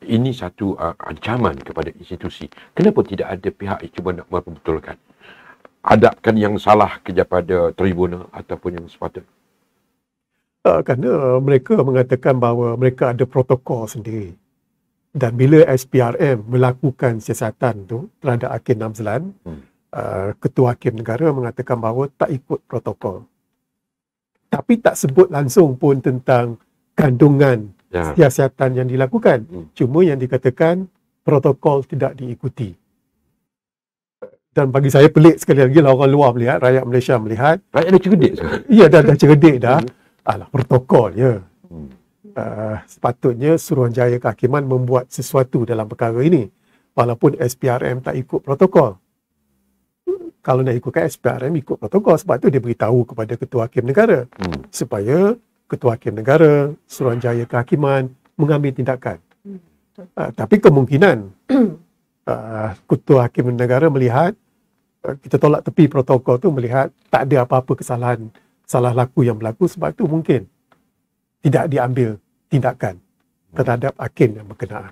A: ini satu ancaman kepada institusi? Kenapa tidak ada pihak yang cuba nak membetulkan, adapkan yang salah kepada tribunal ataupun yang sepatutnya?
D: Kerana mereka mengatakan bahawa mereka ada protokol sendiri. Dan bila SPRM melakukan siasatan tu terhadap Hakim Namzlan, Ketua Hakim Negara mengatakan bahawa tak ikut protokol. Tapi tak sebut langsung pun tentang kandungan siasatan yang dilakukan. Cuma yang dikatakan protokol tidak diikuti. Dan bagi saya pelik sekali lagi lah orang luar melihat, rakyat Malaysia melihat.
A: Rakyat dah cerdik sekarang.
D: Ya, dah cerdik dah. Alah, protokol je. Sepatutnya Suruhanjaya Kehakiman membuat sesuatu dalam perkara ini. Walaupun SPRM tak ikut protokol. Kalau nak ikutkan SPRM, ikut protokol. Sebab tu dia beritahu kepada Ketua Hakim Negara. Supaya Ketua Hakim Negara, Suruhanjaya Kehakiman mengambil tindakan. Tapi kemungkinan Ketua Hakim Negara melihat, kita tolak tepi protokol tu, melihat tak ada apa-apa kesalahan, salah laku yang berlaku, sebab tu mungkin tidak diambil tindakan terhadap hakim yang berkenaan.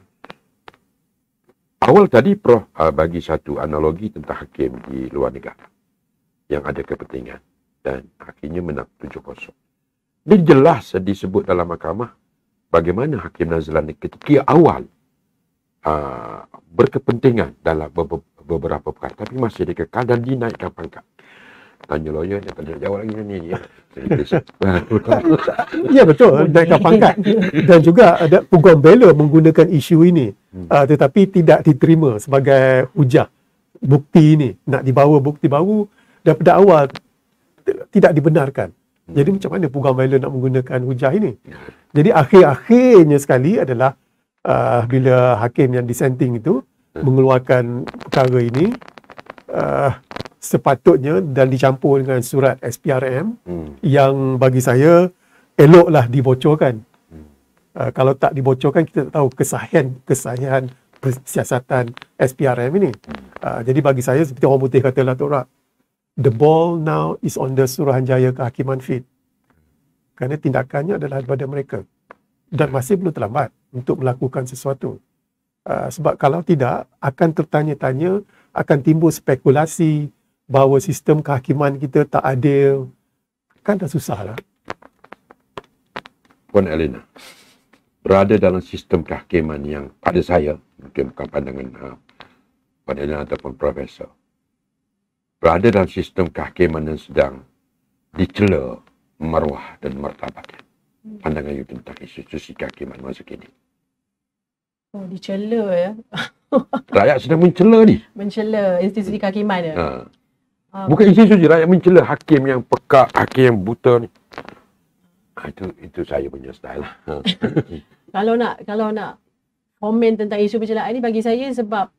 A: Awal tadi Prof bagi satu analogi tentang hakim di luar negara yang ada kepentingan dan akhirnya menang 7-0. Dia jelas disebut dalam mahkamah bagaimana Hakim Nazlan ketika awal berkepentingan dalam beberapa perkara, tapi masih dikekal dan dinaikkan pangkat. Tanya lawyer, dia tak nak jawab lagi ni.
D: Ya, betul, naikkan pangkat. Dan juga ada Peguam Bela menggunakan isu ini, tetapi tidak diterima sebagai hujah. Bukti ini nak dibawa bukti baru daripada awal tidak dibenarkan. Jadi macam mana Peguam Bela nak menggunakan hujah ini? Jadi akhir-akhirnya sekali adalah bila hakim yang dissenting itu mengeluarkan perkara ini, sepatutnya dan dicampur dengan surat SPRM yang bagi saya eloklah dibocorkan. Kalau tak dibocorkan, kita tak tahu kesahihan siasatan SPRM ini. Jadi bagi saya, seperti orang putih kata Datuk Rak, the ball now is on the Suruhanjaya Kehakiman feet. Kerana tindakannya adalah daripada mereka. Dan masih belum terlambat untuk melakukan sesuatu. Sebab kalau tidak, akan tertanya-tanya, akan timbul spekulasi bahawa sistem kehakiman kita tak adil. Kan dah susah lah.
A: Puan Elina, berada dalam sistem kehakiman yang pada saya, mungkin bukan pandangan Puan Elina ataupun Profesor, berada dalam sistem kehakiman yang sedang dicela maruah dan martabatnya. Pandangan you tentang institusi kehakiman masa kini.
E: Oh, dicela ya.
A: Rakyat sedang mencela ni.
E: Mencela institusi kehakiman ya.
A: Bukan institusi, rakyat mencela hakim yang pekak, hakim yang buta ni. Itu saya punya style lah.
E: Kalau nak komen tentang isu pencelaan ni, bagi saya sebab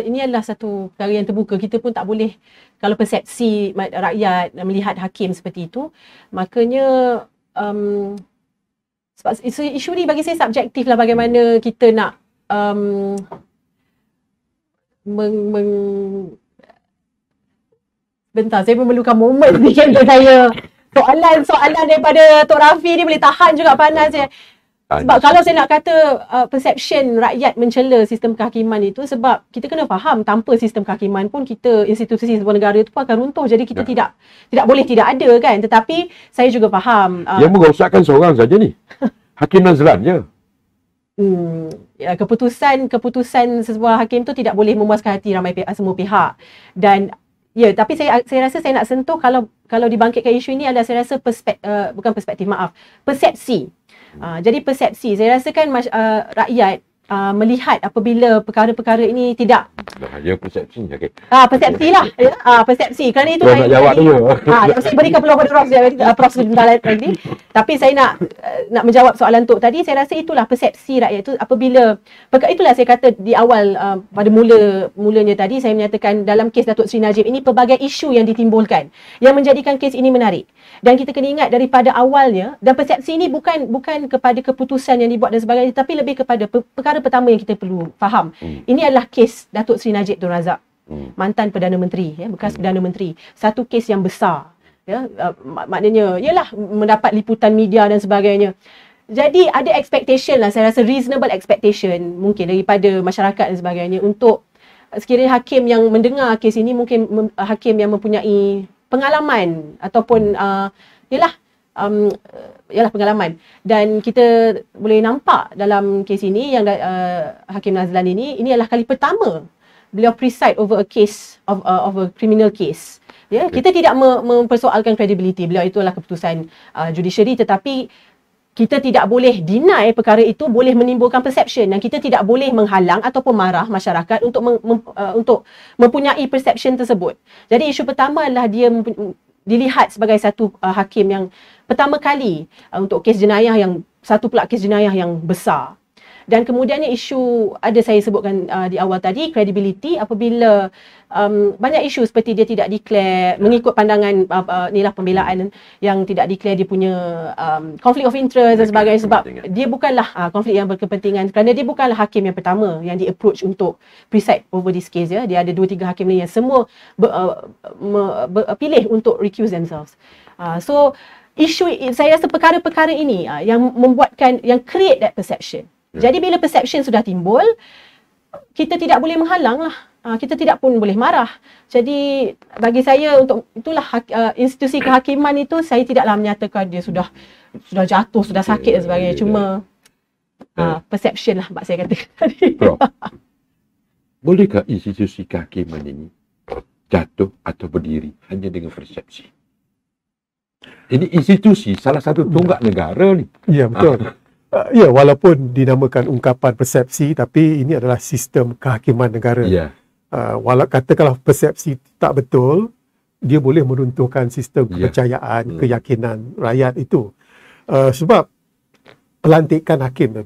E: ini adalah satu perkara yang terbuka. Kita pun tak boleh, kalau persepsi rakyat melihat hakim seperti itu, makanya sebab isu ni bagi saya subjektif lah, bagaimana kita nak bentar, saya memerlukan momen sedikit untuk saya. Soalan daripada Tok Rafi ni boleh tahan juga panas saya. Sebab kalau saya nak kata perception rakyat mencela sistem kehakiman itu, sebab kita kena faham tanpa sistem kehakiman pun kita, institusi sebuah negara itu pun akan runtuh. Jadi kita tidak boleh tidak ada kan. Tetapi saya juga faham
A: yang merosakkan seorang saja ni Hakim Nazlan je.
E: Ya, keputusan sebuah hakim tu tidak boleh memuaskan hati semua pihak. Dan ya, tapi saya rasa saya nak sentuh kalau dibangkitkan isu ini adalah, saya rasa persepsi. Jadi persepsi, saya rasakan rakyat melihat apabila perkara-perkara ini tidak.
A: Ya, persepsi. Okay.
E: Persepsi lah. Persepsi. Kerana itu
A: nak jawab dia.
E: Saya berikan peluang pada Prof sebentar lagi. Tapi saya nak menjawab soalan Tok tadi. Saya rasa itulah persepsi rakyat itu apabila, itulah saya kata di awal pada mulanya tadi saya menyatakan dalam kes Datuk Seri Najib ini pelbagai isu yang ditimbulkan yang menjadikan kes ini menarik. Dan kita kena ingat daripada awalnya, dan persepsi ini bukan kepada keputusan yang dibuat dan sebagainya, tapi lebih kepada perkara pertama yang kita perlu faham. Ini adalah kes Datuk Seri Najib Tun Razak, mantan Perdana Menteri, bekas Perdana Menteri. Satu kes yang besar, maknanya ialah mendapat liputan media dan sebagainya. Jadi ada expectation lah, saya rasa reasonable expectation mungkin daripada masyarakat dan sebagainya untuk sekiranya hakim yang mendengar kes ini, mungkin hakim yang mempunyai pengalaman ataupun pengalaman. Dan kita boleh nampak dalam kes ini yang Hakim Nazlan ini adalah kali pertama beliau preside over a case of a criminal case. Ya, kita tidak mempersoalkan credibility beliau, itu adalah keputusan judiciary, tetapi kita tidak boleh deny perkara itu boleh menimbulkan perception, dan kita tidak boleh menghalang ataupun marah masyarakat untuk mempunyai perception tersebut. Jadi isu pertama adalah dia dilihat sebagai satu hakim yang pertama kali untuk kes jenayah kes jenayah yang besar. Dan kemudiannya isu saya sebutkan di awal tadi, credibility, apabila banyak isu seperti dia tidak declare mengikut pandangan pembelaan yang tidak declare dia punya conflict of interest dan sebagainya, sebab dia bukanlah konflik yang berkepentingan, kerana dia bukanlah hakim yang pertama yang di approach untuk preside over this case. Dia ada 2-3 hakim lain yang semua pilih untuk recuse themselves. So isu, saya rasa perkara-perkara ini yang membuatkan, yang create that perception. Jadi bila perception sudah timbul, kita tidak boleh menghalang lah. Kita tidak pun boleh marah. Jadi bagi saya, untuk itulah institusi kehakiman itu, saya tidaklah menyatakan dia sudah jatuh, sudah sakit dan sebagainya. Cuma perception lah, saya kata tadi.
A: Bolehkah institusi kehakiman ini jatuh atau berdiri hanya dengan persepsi? Ini institusi salah satu tonggak negara ni.
D: Ya, betul. Ya, walaupun dinamakan ungkapan persepsi, tapi ini adalah sistem kehakiman negara.
A: Ya.
D: Katakanlah persepsi tak betul, dia boleh meruntuhkan sistem kepercayaan, keyakinan rakyat itu. Sebab pelantikan hakim,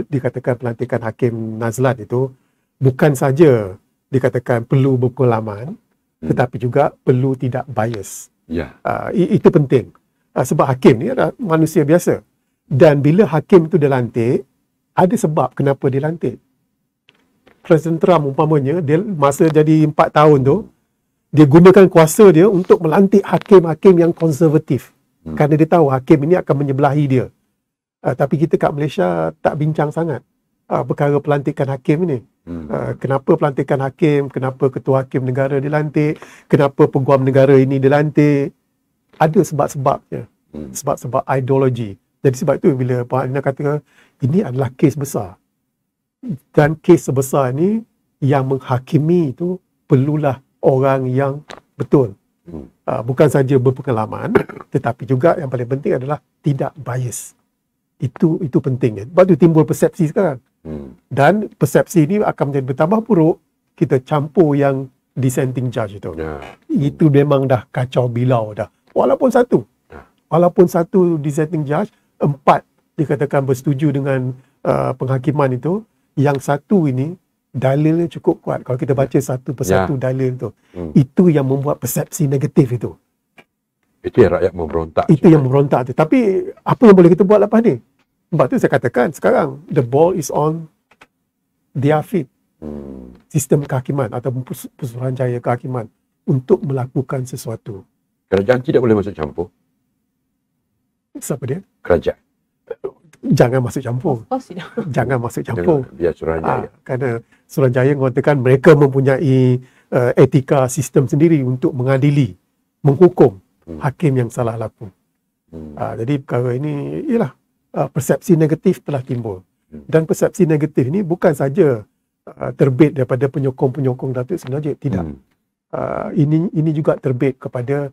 D: dikatakan pelantikan Hakim Nazlan itu bukan saja dikatakan perlu berpengalaman, tetapi juga perlu tidak bias.
A: Ya.
D: Itu penting. Sebab hakim ni adalah manusia biasa. Dan bila hakim itu dilantik, ada sebab kenapa dilantik. Presiden Trump umpamanya, dia masa jadi 4 tahun tu, dia gunakan kuasa dia untuk melantik hakim-hakim yang konservatif. Kerana dia tahu hakim ini akan menyebelahi dia. Tapi kita kat Malaysia tak bincang sangat perkara pelantikan hakim ini. Kenapa pelantikan hakim, kenapa ketua hakim negara dilantik, kenapa peguam negara ini dilantik. Ada sebab-sebabnya. Sebab-sebab ideologi. Jadi sebab itu bila Pak Alina kata ini adalah kes besar. Dan kes sebesar ini yang menghakimi itu perlulah orang yang betul. Bukan saja berpengalaman, tetapi juga yang paling penting adalah tidak bias. Itu pentingnya. Sebab itu timbul persepsi sekarang. Dan persepsi ini akan menjadi bertambah buruk kita campur yang dissenting judge itu. Itu memang dah kacau bilau dah. Walaupun satu dissenting judge, 4 dikatakan bersetuju dengan penghakiman itu, yang satu ini dalilnya cukup kuat. Kalau kita baca satu persatu dalil itu, itu yang membuat persepsi negatif itu.
A: Itu yang rakyat memberontak.
D: Itu yang memberontak itu. Tapi apa yang boleh kita buat lepas ni? Sebab tu saya katakan sekarang the ball is on their feet. Sistem kehakiman atau Pusuruhanjaya kehakiman untuk melakukan sesuatu.
A: Kerajaan tidak boleh masuk campur.
D: Siapa dia?
A: Kerajaan.
D: Jangan masuk campur. Jangan masuk campur.
A: Biar Suruhanjaya.
D: Kerana Suruhanjaya mengatakan mereka mempunyai etika sistem sendiri untuk mengadili, menghukum hakim yang salah laku. Jadi perkara ini ialah persepsi negatif telah timbul. Dan persepsi negatif ini bukan saja terbit daripada penyokong-penyokong Datuk Seri Najib. Tidak. Ini juga terbit kepada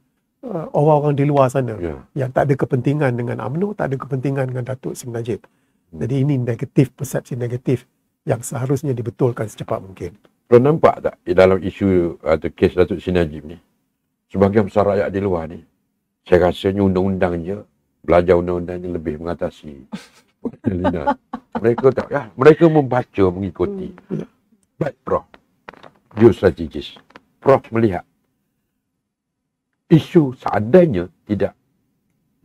D: orang-orang di luar sana yang tak ada kepentingan dengan UMNO, tak ada kepentingan dengan Datuk Seri Najib. Jadi ini negatif, persepsi negatif yang seharusnya dibetulkan secepat mungkin.
A: Perlu nampak tak dalam isu atau kes Datuk Seri Najib ni, sebahagian besar rakyat di luar ni, saya rasanya undang-undang je, belajar undang-undang ni lebih mengatasi mereka tak, mereka membaca, mengikuti. Baik, Prof. Geostrategis. Prof melihat isu seandainya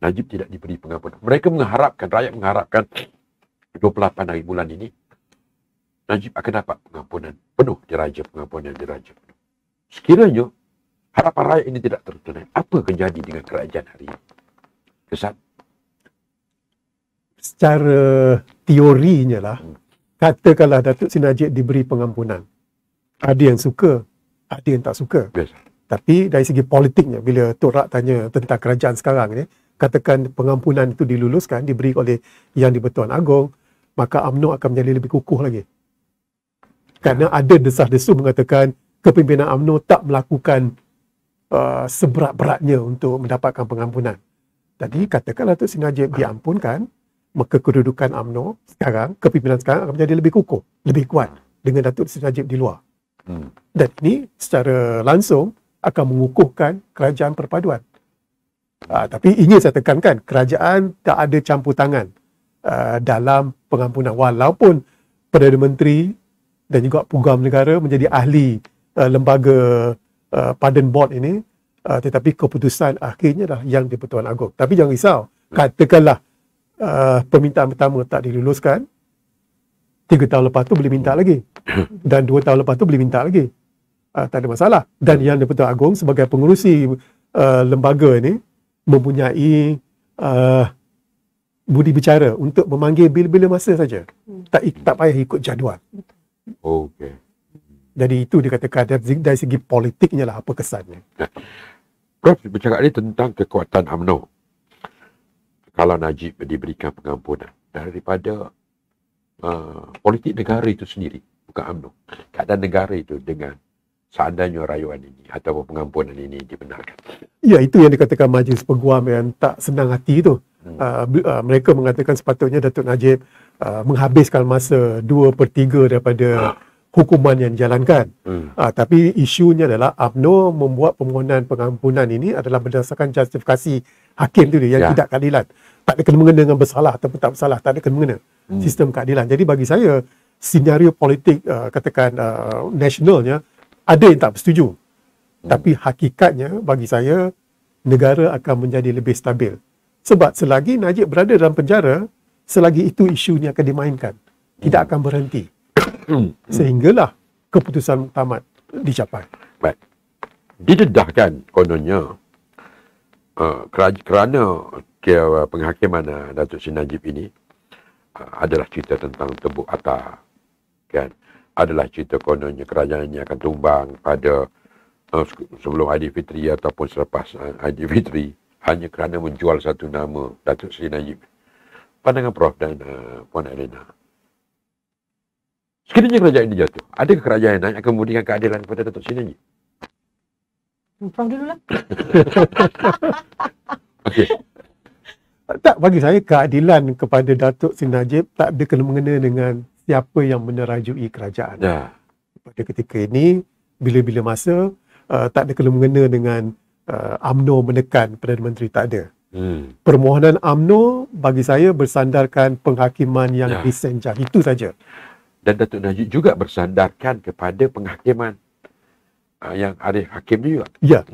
A: Najib tidak diberi pengampunan. Mereka mengharapkan, rakyat mengharapkan 28 hari bulan ini Najib akan dapat pengampunan penuh diraja, pengampunan diraja penuh. Sekiranya harapan rakyat ini tidak tertunai, apa akan jadi dengan kerajaan hari ini? Kesan?
D: Secara teorinya lah, katakanlah Datuk Seri Najib diberi pengampunan. Ada yang suka, ada yang tak suka.
A: Biasa.
D: Tapi dari segi politiknya, bila Tok Rak tanya tentang kerajaan sekarang ni, katakan pengampunan itu diluluskan, diberi oleh Yang di-Pertuan Agong, maka UMNO akan menjadi lebih kukuh lagi. Kerana ada desah-desu mengatakan kepimpinan UMNO tak melakukan seberat-beratnya untuk mendapatkan pengampunan. Jadi katakanlah Datuk Seri Najib diampunkan, maka kedudukan UMNO sekarang, kepimpinan sekarang akan menjadi lebih kukuh, lebih kuat dengan Datuk Seri Najib di luar. Dan ini secara langsung akan mengukuhkan kerajaan perpaduan. Tapi ingin saya tekankan, kerajaan tak ada campur tangan dalam pengampunan. Walaupun Perdana Menteri dan juga Pegawai Negara menjadi ahli lembaga Pardon Board ini, tetapi keputusan akhirnya adalah Yang di-Pertuan Agong. Tapi jangan risau, katakanlah permintaan pertama tak diluluskan, 3 tahun lepas tu boleh minta lagi. Dan 2 tahun lepas tu boleh minta lagi. Tak ada masalah. Dan Yang di-Pertuan Agong sebagai pengerusi lembaga ini mempunyai budi bicara untuk memanggil bila-bila masa saja. Tak payah ikut jadual.
A: Okey.
D: Jadi itu dikatakan dari segi politiknya lah apa kesannya.
A: Prof bercakap ni tentang kekuatan UMNO. Kalau Najib diberikan pengampunan daripada politik negara itu sendiri, bukan UMNO. Keadaan negara itu dengan seandainya rayuan ini atau pengampunan ini dibenarkan.
D: Ya, itu yang dikatakan Majlis Peguam yang tak senang hati itu. Mereka mengatakan sepatutnya Datuk Najib menghabiskan masa 2/3 daripada hukuman yang dijalankan. Tapi isunya adalah UMNO membuat permohonan pengampunan ini adalah berdasarkan justifikasi hakim itu yang tidak keadilan. Tak ada kena-mengena dengan bersalah ataupun tak bersalah, tak ada kena-mengena sistem keadilan. Jadi bagi saya, senario politik katakan nasionalnya ada yang tak bersetuju. Tapi hakikatnya bagi saya, negara akan menjadi lebih stabil. Sebab selagi Najib berada dalam penjara, selagi itu isunya akan dimainkan. Tidak akan berhenti. Sehinggalah keputusan muktamad dicapai.
A: Baik. Didedahkan kononnya kerana penghakiman Datuk Seri Najib ini adalah cerita tentang Tebuk Ata, kan? Adalah cerita kononnya kerajaan ini akan tumbang pada sebelum Aidilfitri ataupun selepas Aidilfitri hanya kerana menjual satu nama Datuk Seri Najib. Pandangan Prof dan Puan Elena. Sekiranya kerajaan ini jatuh, adakah kerajaan yang akan memberikan keadilan kepada Datuk Seri Najib?
E: Prof dululah.
A: Okey.
D: Tak, bagi saya keadilan kepada Datuk Seri Najib tak ada kena-mengena dengan siapa yang menerajui kerajaan.
A: Ya.
D: Pada ketika ini, bila-bila masa, tak ada kena-mengena dengan UMNO menekan Perdana Menteri, tak ada. Permohonan UMNO bagi saya bersandarkan penghakiman yang disenjah. Itu saja.
A: Dan Datuk Najib juga bersandarkan kepada penghakiman yang Arif Hakim tu juga.
D: Ya,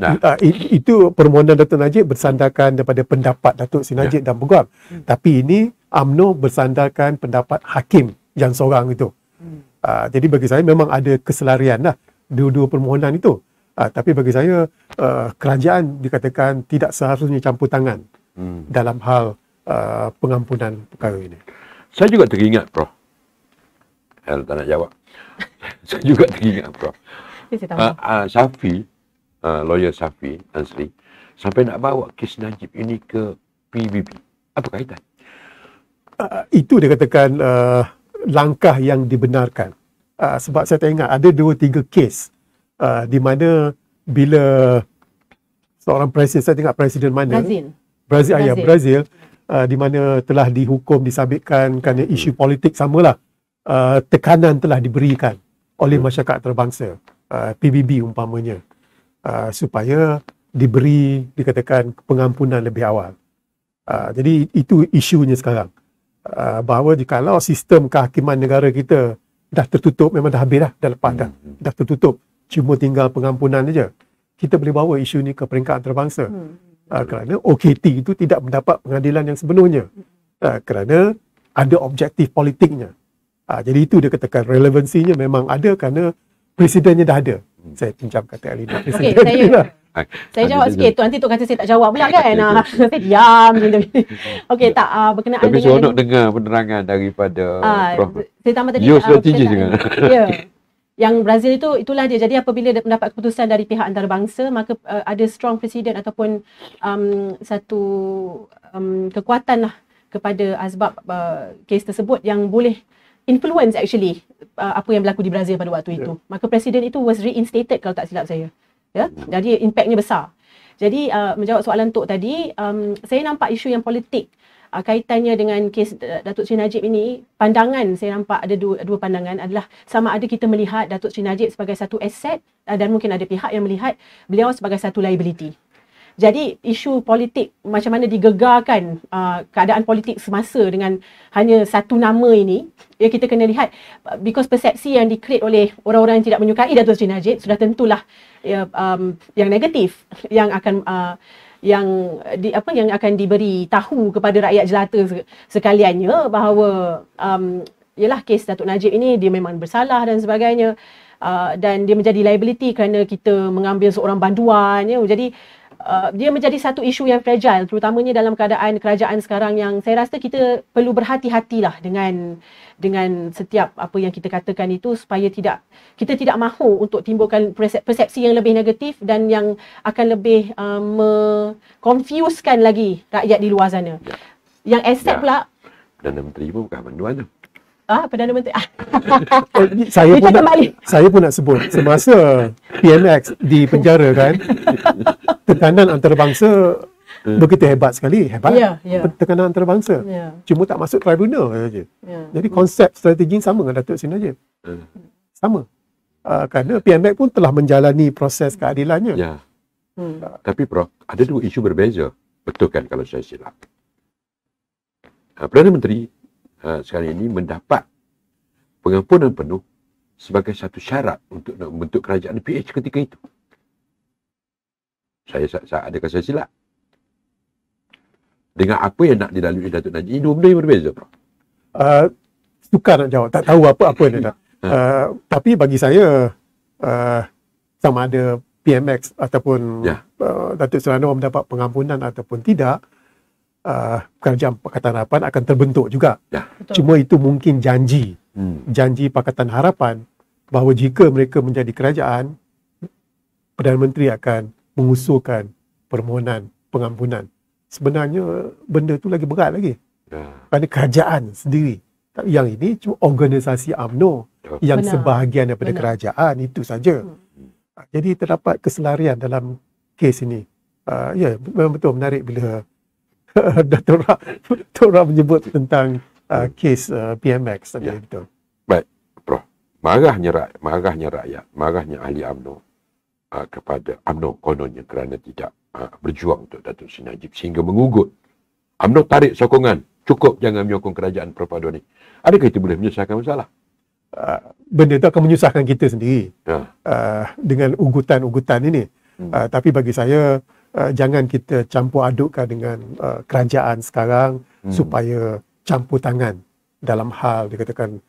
D: itu permohonan Datuk Najib bersandarkan daripada pendapat Datuk Seri Najib dan Peguam. Tapi ini UMNO bersandarkan pendapat hakim yang seorang itu. Jadi bagi saya memang ada keselarian lah dua-dua permohonan itu. Tapi bagi saya kerajaan dikatakan tidak seharusnya campur tangan dalam hal pengampunan perkara ini.
A: Saya juga teringat, Prof. Saya tak nak jawab. Saya juga teringat, Prof. Safi, lawyer Safi Ansri, sampai nak bawa kes Najib ini ke PBB. Apa kaitan?
D: Itu dia katakan langkah yang dibenarkan. Sebab saya tak ingat ada 2-3 kes di mana bila seorang presiden, saya tengok presiden mana? Brazil, di mana telah dihukum, disabitkan kerana isu politik samalah. Tekanan telah diberikan oleh masyarakat antarabangsa, PBB umpamanya, supaya diberi, dikatakan, pengampunan lebih awal. Jadi itu isunya sekarang. Bahawa jikalau sistem kehakiman negara kita dah tertutup, memang dah habis dah lepas dah tertutup, cuma tinggal pengampunan saja, kita boleh bawa isu ni ke peringkat antarabangsa. Kerana OKT itu tidak mendapat pengadilan yang sebenarnya. Kerana ada objektif politiknya. Jadi itu dia katakan relevansinya memang ada kerana presidennya dah ada. Saya pinjam kata Alina.
E: Okey, saya jawab sikit. Nanti Tok kata saya tak jawab pula kan. Saya diam. Okey, tak berkenaan
A: tapi
E: dengan...
A: Tapi seronok dengar penerangan daripada Prof.
E: Saya tambah tadi.
A: You strategi juga.
E: Ya. Yang Brazil itu, itulah dia. Jadi apabila mendapat keputusan dari pihak antarabangsa, maka ada strong presiden ataupun satu kekuatan lah kepada asbab kes tersebut yang boleh influence actually apa yang berlaku di Brazil pada waktu itu. Maka presiden itu was reinstated kalau tak silap saya. Ya. Jadi impactnya besar. Jadi menjawab soalan Tok tadi, saya nampak isu yang politik kaitannya dengan kes Datuk Seri Najib ini. Pandangan saya nampak ada dua pandangan adalah sama ada kita melihat Datuk Seri Najib sebagai satu aset dan mungkin ada pihak yang melihat beliau sebagai satu liability. Jadi isu politik macam mana digegarkan keadaan politik semasa dengan hanya satu nama ini, ya kita kena lihat because persepsi yang di-create oleh orang-orang yang tidak menyukai Datuk Seri Najib sudah tentulah yang negatif yang akan yang akan diberi tahu kepada rakyat jelata sekaliannya bahawa ialah kes Datuk Najib ini dia memang bersalah dan sebagainya, dan dia menjadi liability kerana kita mengambil seorang banduan, ya. Jadi dia menjadi satu isu yang fragile, terutamanya dalam keadaan kerajaan sekarang yang saya rasa kita perlu berhati-hatilah dengan setiap apa yang kita katakan itu supaya kita tidak mahu untuk timbulkan persepsi yang lebih negatif dan yang akan lebih confuskan lagi rakyat di luar sana. Yang accept pula
A: Perdana Menteri pun bukan banduan tu.
E: Perdana Menteri.
D: Saya pun nak sebut semasa PMX di penjara kan, tekanan antarabangsa begitu hebat sekali, tekanan antarabangsa. Cuma tak masuk tribunal saja. Jadi konsep strategi sama dengan Datuk Seri Najib. Sama. Kerana PMX pun telah menjalani proses keadilannya.
A: Tapi Prof, ada dua isu berbeza. Betul kan kalau saya silap? Perdana Menteri sekarang ini mendapat pengampunan penuh sebagai satu syarat untuk nak membentuk kerajaan PH ketika itu. Adakah saya silap? Dengan apa yang nak dilalui Datuk Najib, ini dua benda yang berbeza, Prof.
D: Sukar nak jawab, tak tahu apa yang nak. Tapi bagi saya sama ada PMX ataupun Datuk Seri Anwar mendapat pengampunan ataupun tidak, kerajaan Pakatan Harapan akan terbentuk juga. Cuma itu mungkin janji Pakatan Harapan bahawa jika mereka menjadi kerajaan, Perdana Menteri akan mengusulkan permohonan pengampunan. Sebenarnya benda tu lagi berat lagi. Kerana kerajaan sendiri. Tapi yang ini cuma organisasi UMNO yang sebahagian daripada kerajaan, itu saja. Jadi terdapat keselarian dalam kes ini. Ya, memang betul menarik bila Datuk Ra menyebut tentang kes PMX tadi. Betul.
A: Baik, Prof. Marahnya rakyat, marahnya ahli UMNO kepada UMNO kononnya kerana tidak berjuang untuk Datuk Seri Najib sehingga mengugut. UMNO tarik sokongan, cukup jangan menyokong kerajaan perpaduan ini. Adakah itu boleh menyelesaikan masalah?
D: Benda itu akan menyusahkan kita sendiri dengan ugutan-ugutan ini. Tapi bagi saya, jangan kita campur adukkan dengan kerajaan sekarang supaya campur tangan dalam hal dikatakan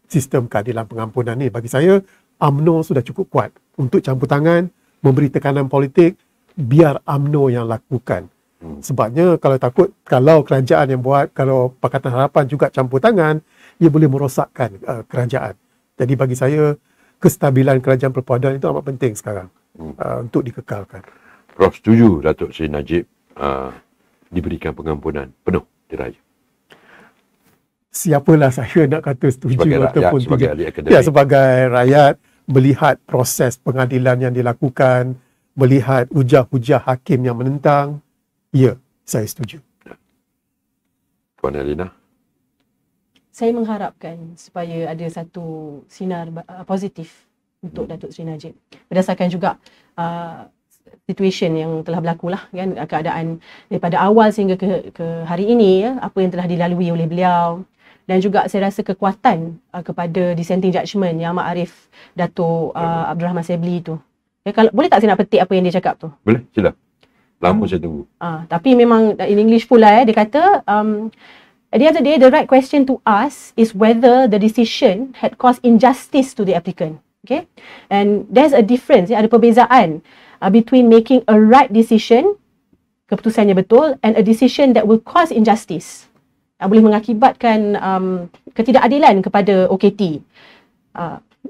D: sistem keadilan pengampunan ni. Bagi saya, UMNO sudah cukup kuat untuk campur tangan, memberi tekanan politik, biar UMNO yang lakukan. Sebabnya kalau kerajaan yang buat, kalau Pakatan Harapan juga campur tangan, ia boleh merosakkan kerajaan. Jadi bagi saya, kestabilan kerajaan perpaduan itu amat penting sekarang untuk dikekalkan.
A: Prof setuju Datuk Seri Najib diberikan pengampunan penuh diraya?
D: Siapalah saya nak kata setuju
A: sebagai
D: ataupun
A: rakyat, sebagai ahli akademik.
D: Ya, sebagai rakyat melihat proses pengadilan yang dilakukan, melihat hujah-hujah hakim yang menentang, ya, saya setuju.
A: Puan Elina?
E: Saya mengharapkan supaya ada satu sinar positif untuk Datuk Seri Najib. Berdasarkan juga situation yang telah berlaku lah kan, keadaan daripada awal sehingga ke hari ini, apa yang telah dilalui oleh beliau, dan juga saya rasa kekuatan kepada dissenting judgement Yang Amat Arif Datuk Abdul Rahman Sabli tu. Ya, kalau boleh tak saya nak petik apa yang dia cakap tu?
A: Boleh, sila. Lama saya tunggu.
E: Tapi memang in English pula dia kata at the end of the day, the right question to ask is whether the decision had caused injustice to the applicant. Okay? And there's a difference, ada perbezaan between making a right decision, keputusannya betul, and a decision that will cause injustice. Boleh mengakibatkan ketidakadilan kepada OKT.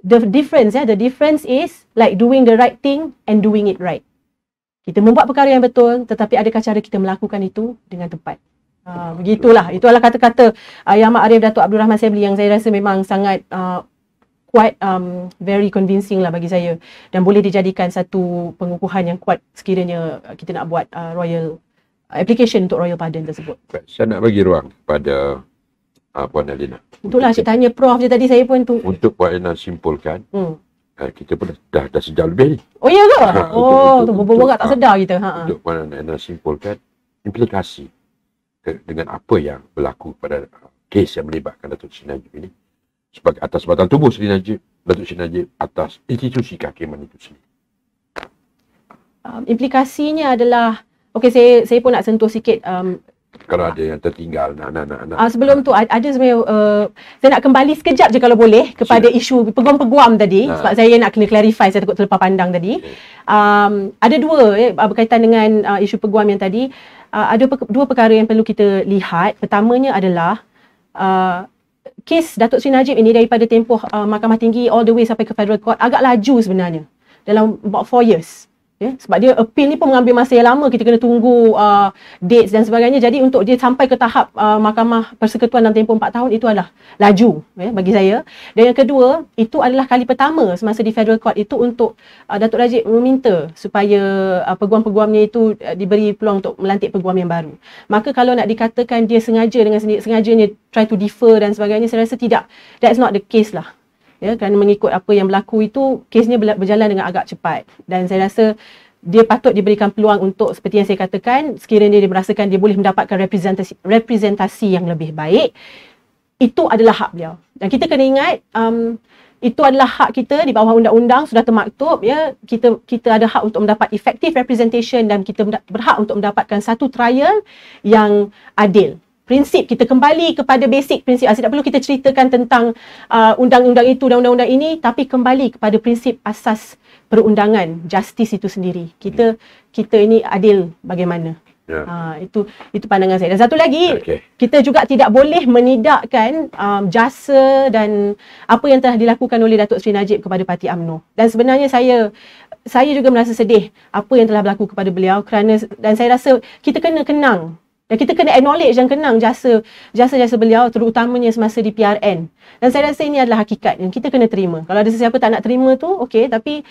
E: The difference is like doing the right thing and doing it right. Kita membuat perkara yang betul, tetapi adakah cara kita melakukan itu dengan tepat? Begitulah. Itulah kata-kata Yang Amat Arif Datuk Abdul Rahman Sabli yang saya rasa memang sangat quite very convincing lah bagi saya, dan boleh dijadikan satu pengukuhan yang kuat sekiranya kita nak buat royal application untuk royal pardon tersebut.
A: Saya nak bagi ruang kepada Puan Elina.
E: Itulah saya tanya Prof je tadi, saya pun tu.
A: Untuk Puan Elina simpulkan, kita pun dah sejam lebih ni.
E: Oh ya ke? Tu berborak tak sedar kita.
A: Untuk Puan Elina simpulkan implikasi dengan apa yang berlaku pada kes yang melibatkan Datuk Seri Najib ini sebagai atas batang tubuh Seri Najib, Datuk Seri Najib, atas institusi kehakiman itu sendiri.
E: Implikasinya adalah, okey, saya pun nak sentuh sikit
A: kalau ada yang tertinggal nak.
E: Sebelum tu ada sebenarnya saya nak kembali sekejap je kalau boleh kepada isu peguam-peguam tadi, sebab saya nak kena clarify, saya takut terlepas pandang tadi. Ada dua berkaitan dengan isu peguam yang tadi. Ada dua perkara yang perlu kita lihat. Pertamanya adalah kes Datuk Seri Najib ini daripada tempoh Mahkamah Tinggi all the way sampai ke Federal Court agak laju sebenarnya, dalam about 4 years. Sebab dia appeal ni pun mengambil masa yang lama, kita kena tunggu dates dan sebagainya. Jadi untuk dia sampai ke tahap Mahkamah Persekutuan dalam tempoh 4 tahun, itu adalah laju bagi saya. Dan yang kedua, itu adalah kali pertama semasa di Federal Court itu untuk Datuk Najib meminta supaya peguam-peguamnya itu diberi peluang untuk melantik peguam yang baru. Maka kalau nak dikatakan dia sengaja dengan sengajanya try to defer dan sebagainya, saya rasa tidak. That's not the case lah. Kerana mengikut apa yang berlaku itu, kesnya berjalan dengan agak cepat. Dan saya rasa dia patut diberikan peluang untuk, seperti yang saya katakan, sekiranya dia merasakan dia boleh mendapatkan representasi yang lebih baik, itu adalah hak beliau. Dan kita kena ingat, itu adalah hak kita di bawah undang-undang, sudah termaktub. Kita ada hak untuk mendapat effective representation dan kita berhak untuk mendapatkan satu trial yang adil. Prinsip, kita kembali kepada basic prinsip. Tidak perlu kita ceritakan tentang undang-undang itu dan undang-undang ini, tapi kembali kepada prinsip asas perundangan, justice itu sendiri. Kita ini adil bagaimana. Itu pandangan saya. Dan satu lagi, kita juga tidak boleh menidakkan jasa dan apa yang telah dilakukan oleh Datuk Seri Najib kepada Parti UMNO. Dan sebenarnya saya juga merasa sedih apa yang telah berlaku kepada beliau, dan saya rasa kita kena kenang. Dan kita kena acknowledge dan kenang jasa-jasa beliau, terutamanya semasa di PRN. Dan saya rasa ini adalah hakikat yang kita kena terima. Kalau ada sesiapa tak nak terima tu, okey, tapi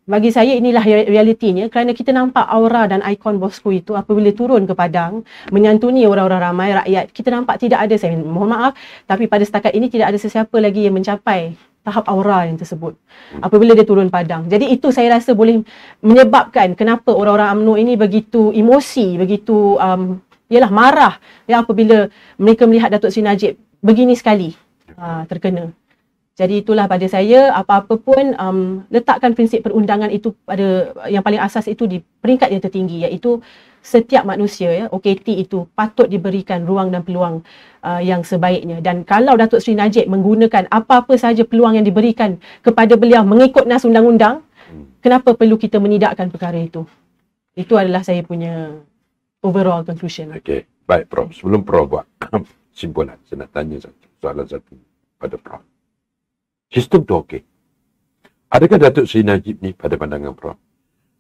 E: Bagi saya inilah realitinya, kerana kita nampak aura dan ikon bosku itu apabila turun ke padang menyantuni orang-orang ramai rakyat, kita nampak tidak ada, saya mohon maaf, tapi pada setakat ini tidak ada sesiapa lagi yang mencapai tahap aura yang tersebut apabila dia turun padang. Jadi itu saya rasa boleh menyebabkan kenapa orang-orang UMNO ini begitu emosi, begitu ialah marah ya apabila mereka melihat Datuk Seri Najib begini sekali terkena. Jadi itulah pada saya, apa-apa pun letakkan prinsip perundangan itu pada yang paling asas itu di peringkat yang tertinggi, iaitu setiap manusia ya, OKT itu patut diberikan ruang dan peluang yang sebaiknya. Dan kalau Datuk Seri Najib menggunakan apa-apa sahaja peluang yang diberikan kepada beliau mengikut nas undang-undang, kenapa perlu kita menidakkan perkara itu? Itu adalah saya punya overall conclusion.
A: Okey, baik Prof. Sebelum Prof buat simpulan, saya nak tanya soalan satu pada Prof. Sistem tu okey. Adakah Datuk Seri Najib ni pada pandangan Prof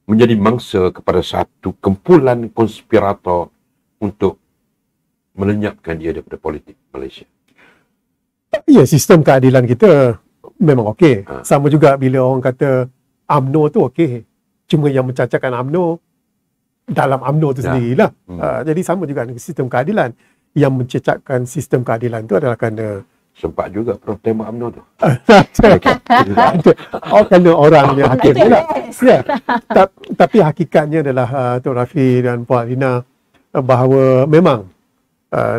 A: menjadi mangsa kepada satu kumpulan konspirator untuk melenyapkan dia daripada politik Malaysia?
D: Ya, sistem keadilan kita memang okey. Sama juga bila orang kata UMNO tu okey. Cuma yang mencacahkan UMNO dalam UMNO tu sendirilah. Jadi sama juga dengan sistem keadilan. Yang mencecahkan sistem keadilan tu adalah kerana
A: sempat juga Prof tembak UMNO tu.
D: Kerana orang yang hakim je lah. Ya. Tapi hakikatnya adalah Tok Rafi dan Puan Alina bahawa memang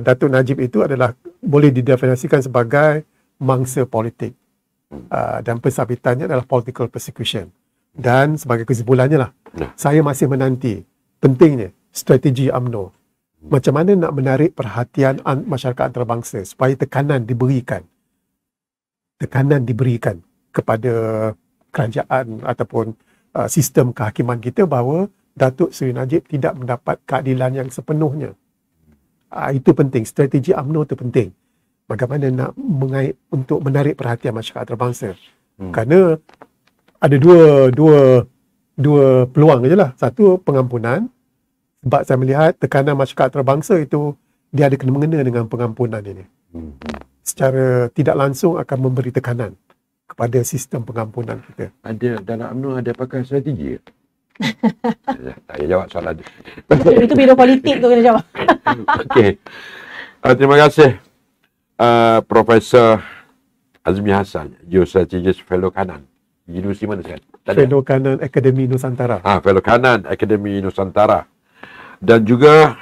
D: Datuk Najib itu adalah boleh didefinisikan sebagai mangsa politik. Dan pensabitannya adalah political persecution. Dan sebagai kesimpulannya lah, saya masih menanti pentingnya strategi UMNO. Macam mana nak menarik perhatian masyarakat antarabangsa supaya tekanan diberikan kepada kerajaan ataupun sistem kehakiman kita bahawa Datuk Seri Najib tidak mendapat keadilan yang sepenuhnya. Itu penting, strategi UMNO itu penting. Bagaimana nak untuk menarik perhatian masyarakat antarabangsa. Kerana ada dua peluang je lah. Satu, pengampunan. Sebab saya melihat tekanan masyarakat antarabangsa itu dia ada kena-mengena dengan pengampunan ini. Secara tidak langsung akan memberi tekanan kepada sistem pengampunan kita.
A: Ada dalam UMNO ada pakai strategi? Tak payah jawab soalan dia.
E: Itu biro politik tu kena jawab.
A: Okey. Terima kasih Profesor Azmi Hassan, Geostrategist Fellow Kanan. Universiti mana sekarang?
D: Fellow Kanan Akademi Nusantara.
A: Fellow Kanan Akademi Nusantara. Dan juga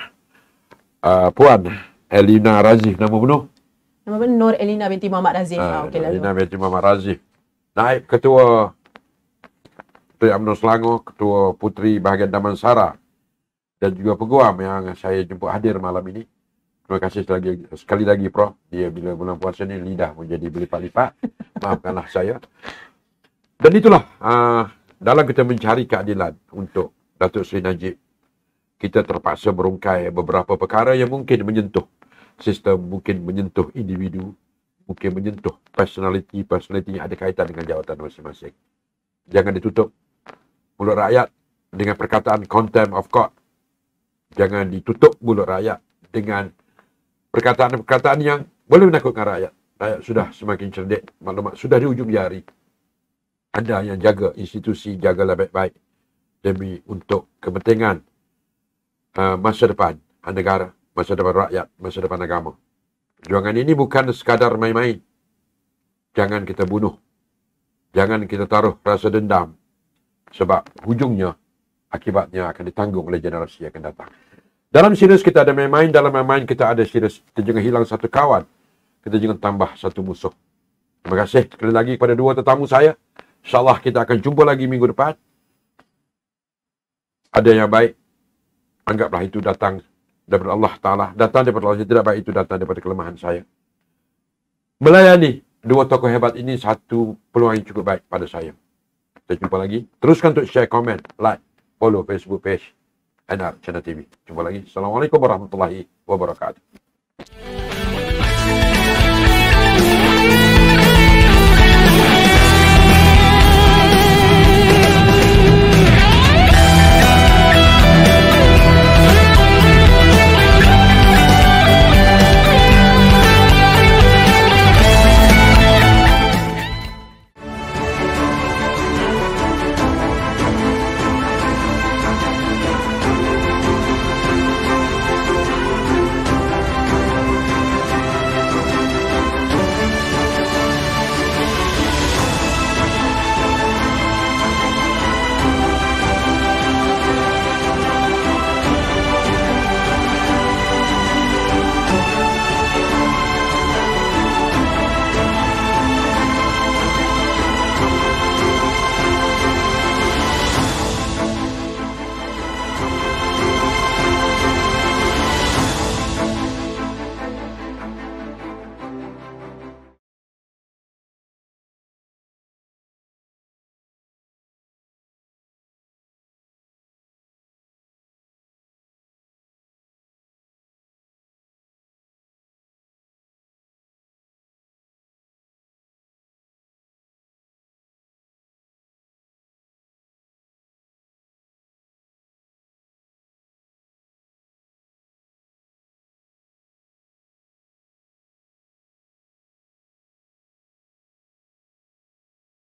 A: Puan Elina Razif, nama penuh?
E: Nama penuh Nur Elina binti Muhammad Razif.
A: Elina binti Muhammad Razif. Naib Ketua UMNO Selangor, Ketua Puteri Bahagian Damansara dan juga peguam yang saya jemput hadir malam ini. Terima kasih sekali lagi Prof. Dia bila bulan puasa ni lidah menjadi berlipat-lipat. Maafkanlah saya. Dan itulah dalam kita mencari keadilan untuk Datuk Seri Najib, kita terpaksa merungkai beberapa perkara yang mungkin menyentuh sistem, mungkin menyentuh individu, mungkin menyentuh personality yang ada kaitan dengan jawatan masing-masing. Jangan ditutup mulut rakyat dengan perkataan contempt of court. Jangan ditutup mulut rakyat dengan perkataan-perkataan yang boleh menakutkan rakyat. Rakyat sudah semakin cerdik, maklumat sudah di ujung jari. Anda yang jaga institusi, jagalah baik-baik demi untuk kepentingan masa depan negara, masa depan rakyat, masa depan agama. Perjuangan ini bukan sekadar main-main. Jangan kita bunuh. Jangan kita taruh rasa dendam. Sebab hujungnya, akibatnya akan ditanggung oleh generasi yang akan datang. Dalam serius kita ada main-main, dalam main-main kita ada serius. Kita jangan hilang satu kawan. Kita jangan tambah satu musuh. Terima kasih sekali lagi kepada dua tetamu saya. InsyaAllah kita akan jumpa lagi minggu depan. Ada yang baik, anggaplah itu datang daripada Allah Ta'ala. Datang daripada Allah, tidak baik itu datang daripada kelemahan saya. Melayani dua tokoh hebat ini satu peluang yang cukup baik pada saya. Kita jumpa lagi. Teruskan untuk share, komen, like, follow Facebook page NR Channel TV. Jumpa lagi. Assalamualaikum warahmatullahi wabarakatuh.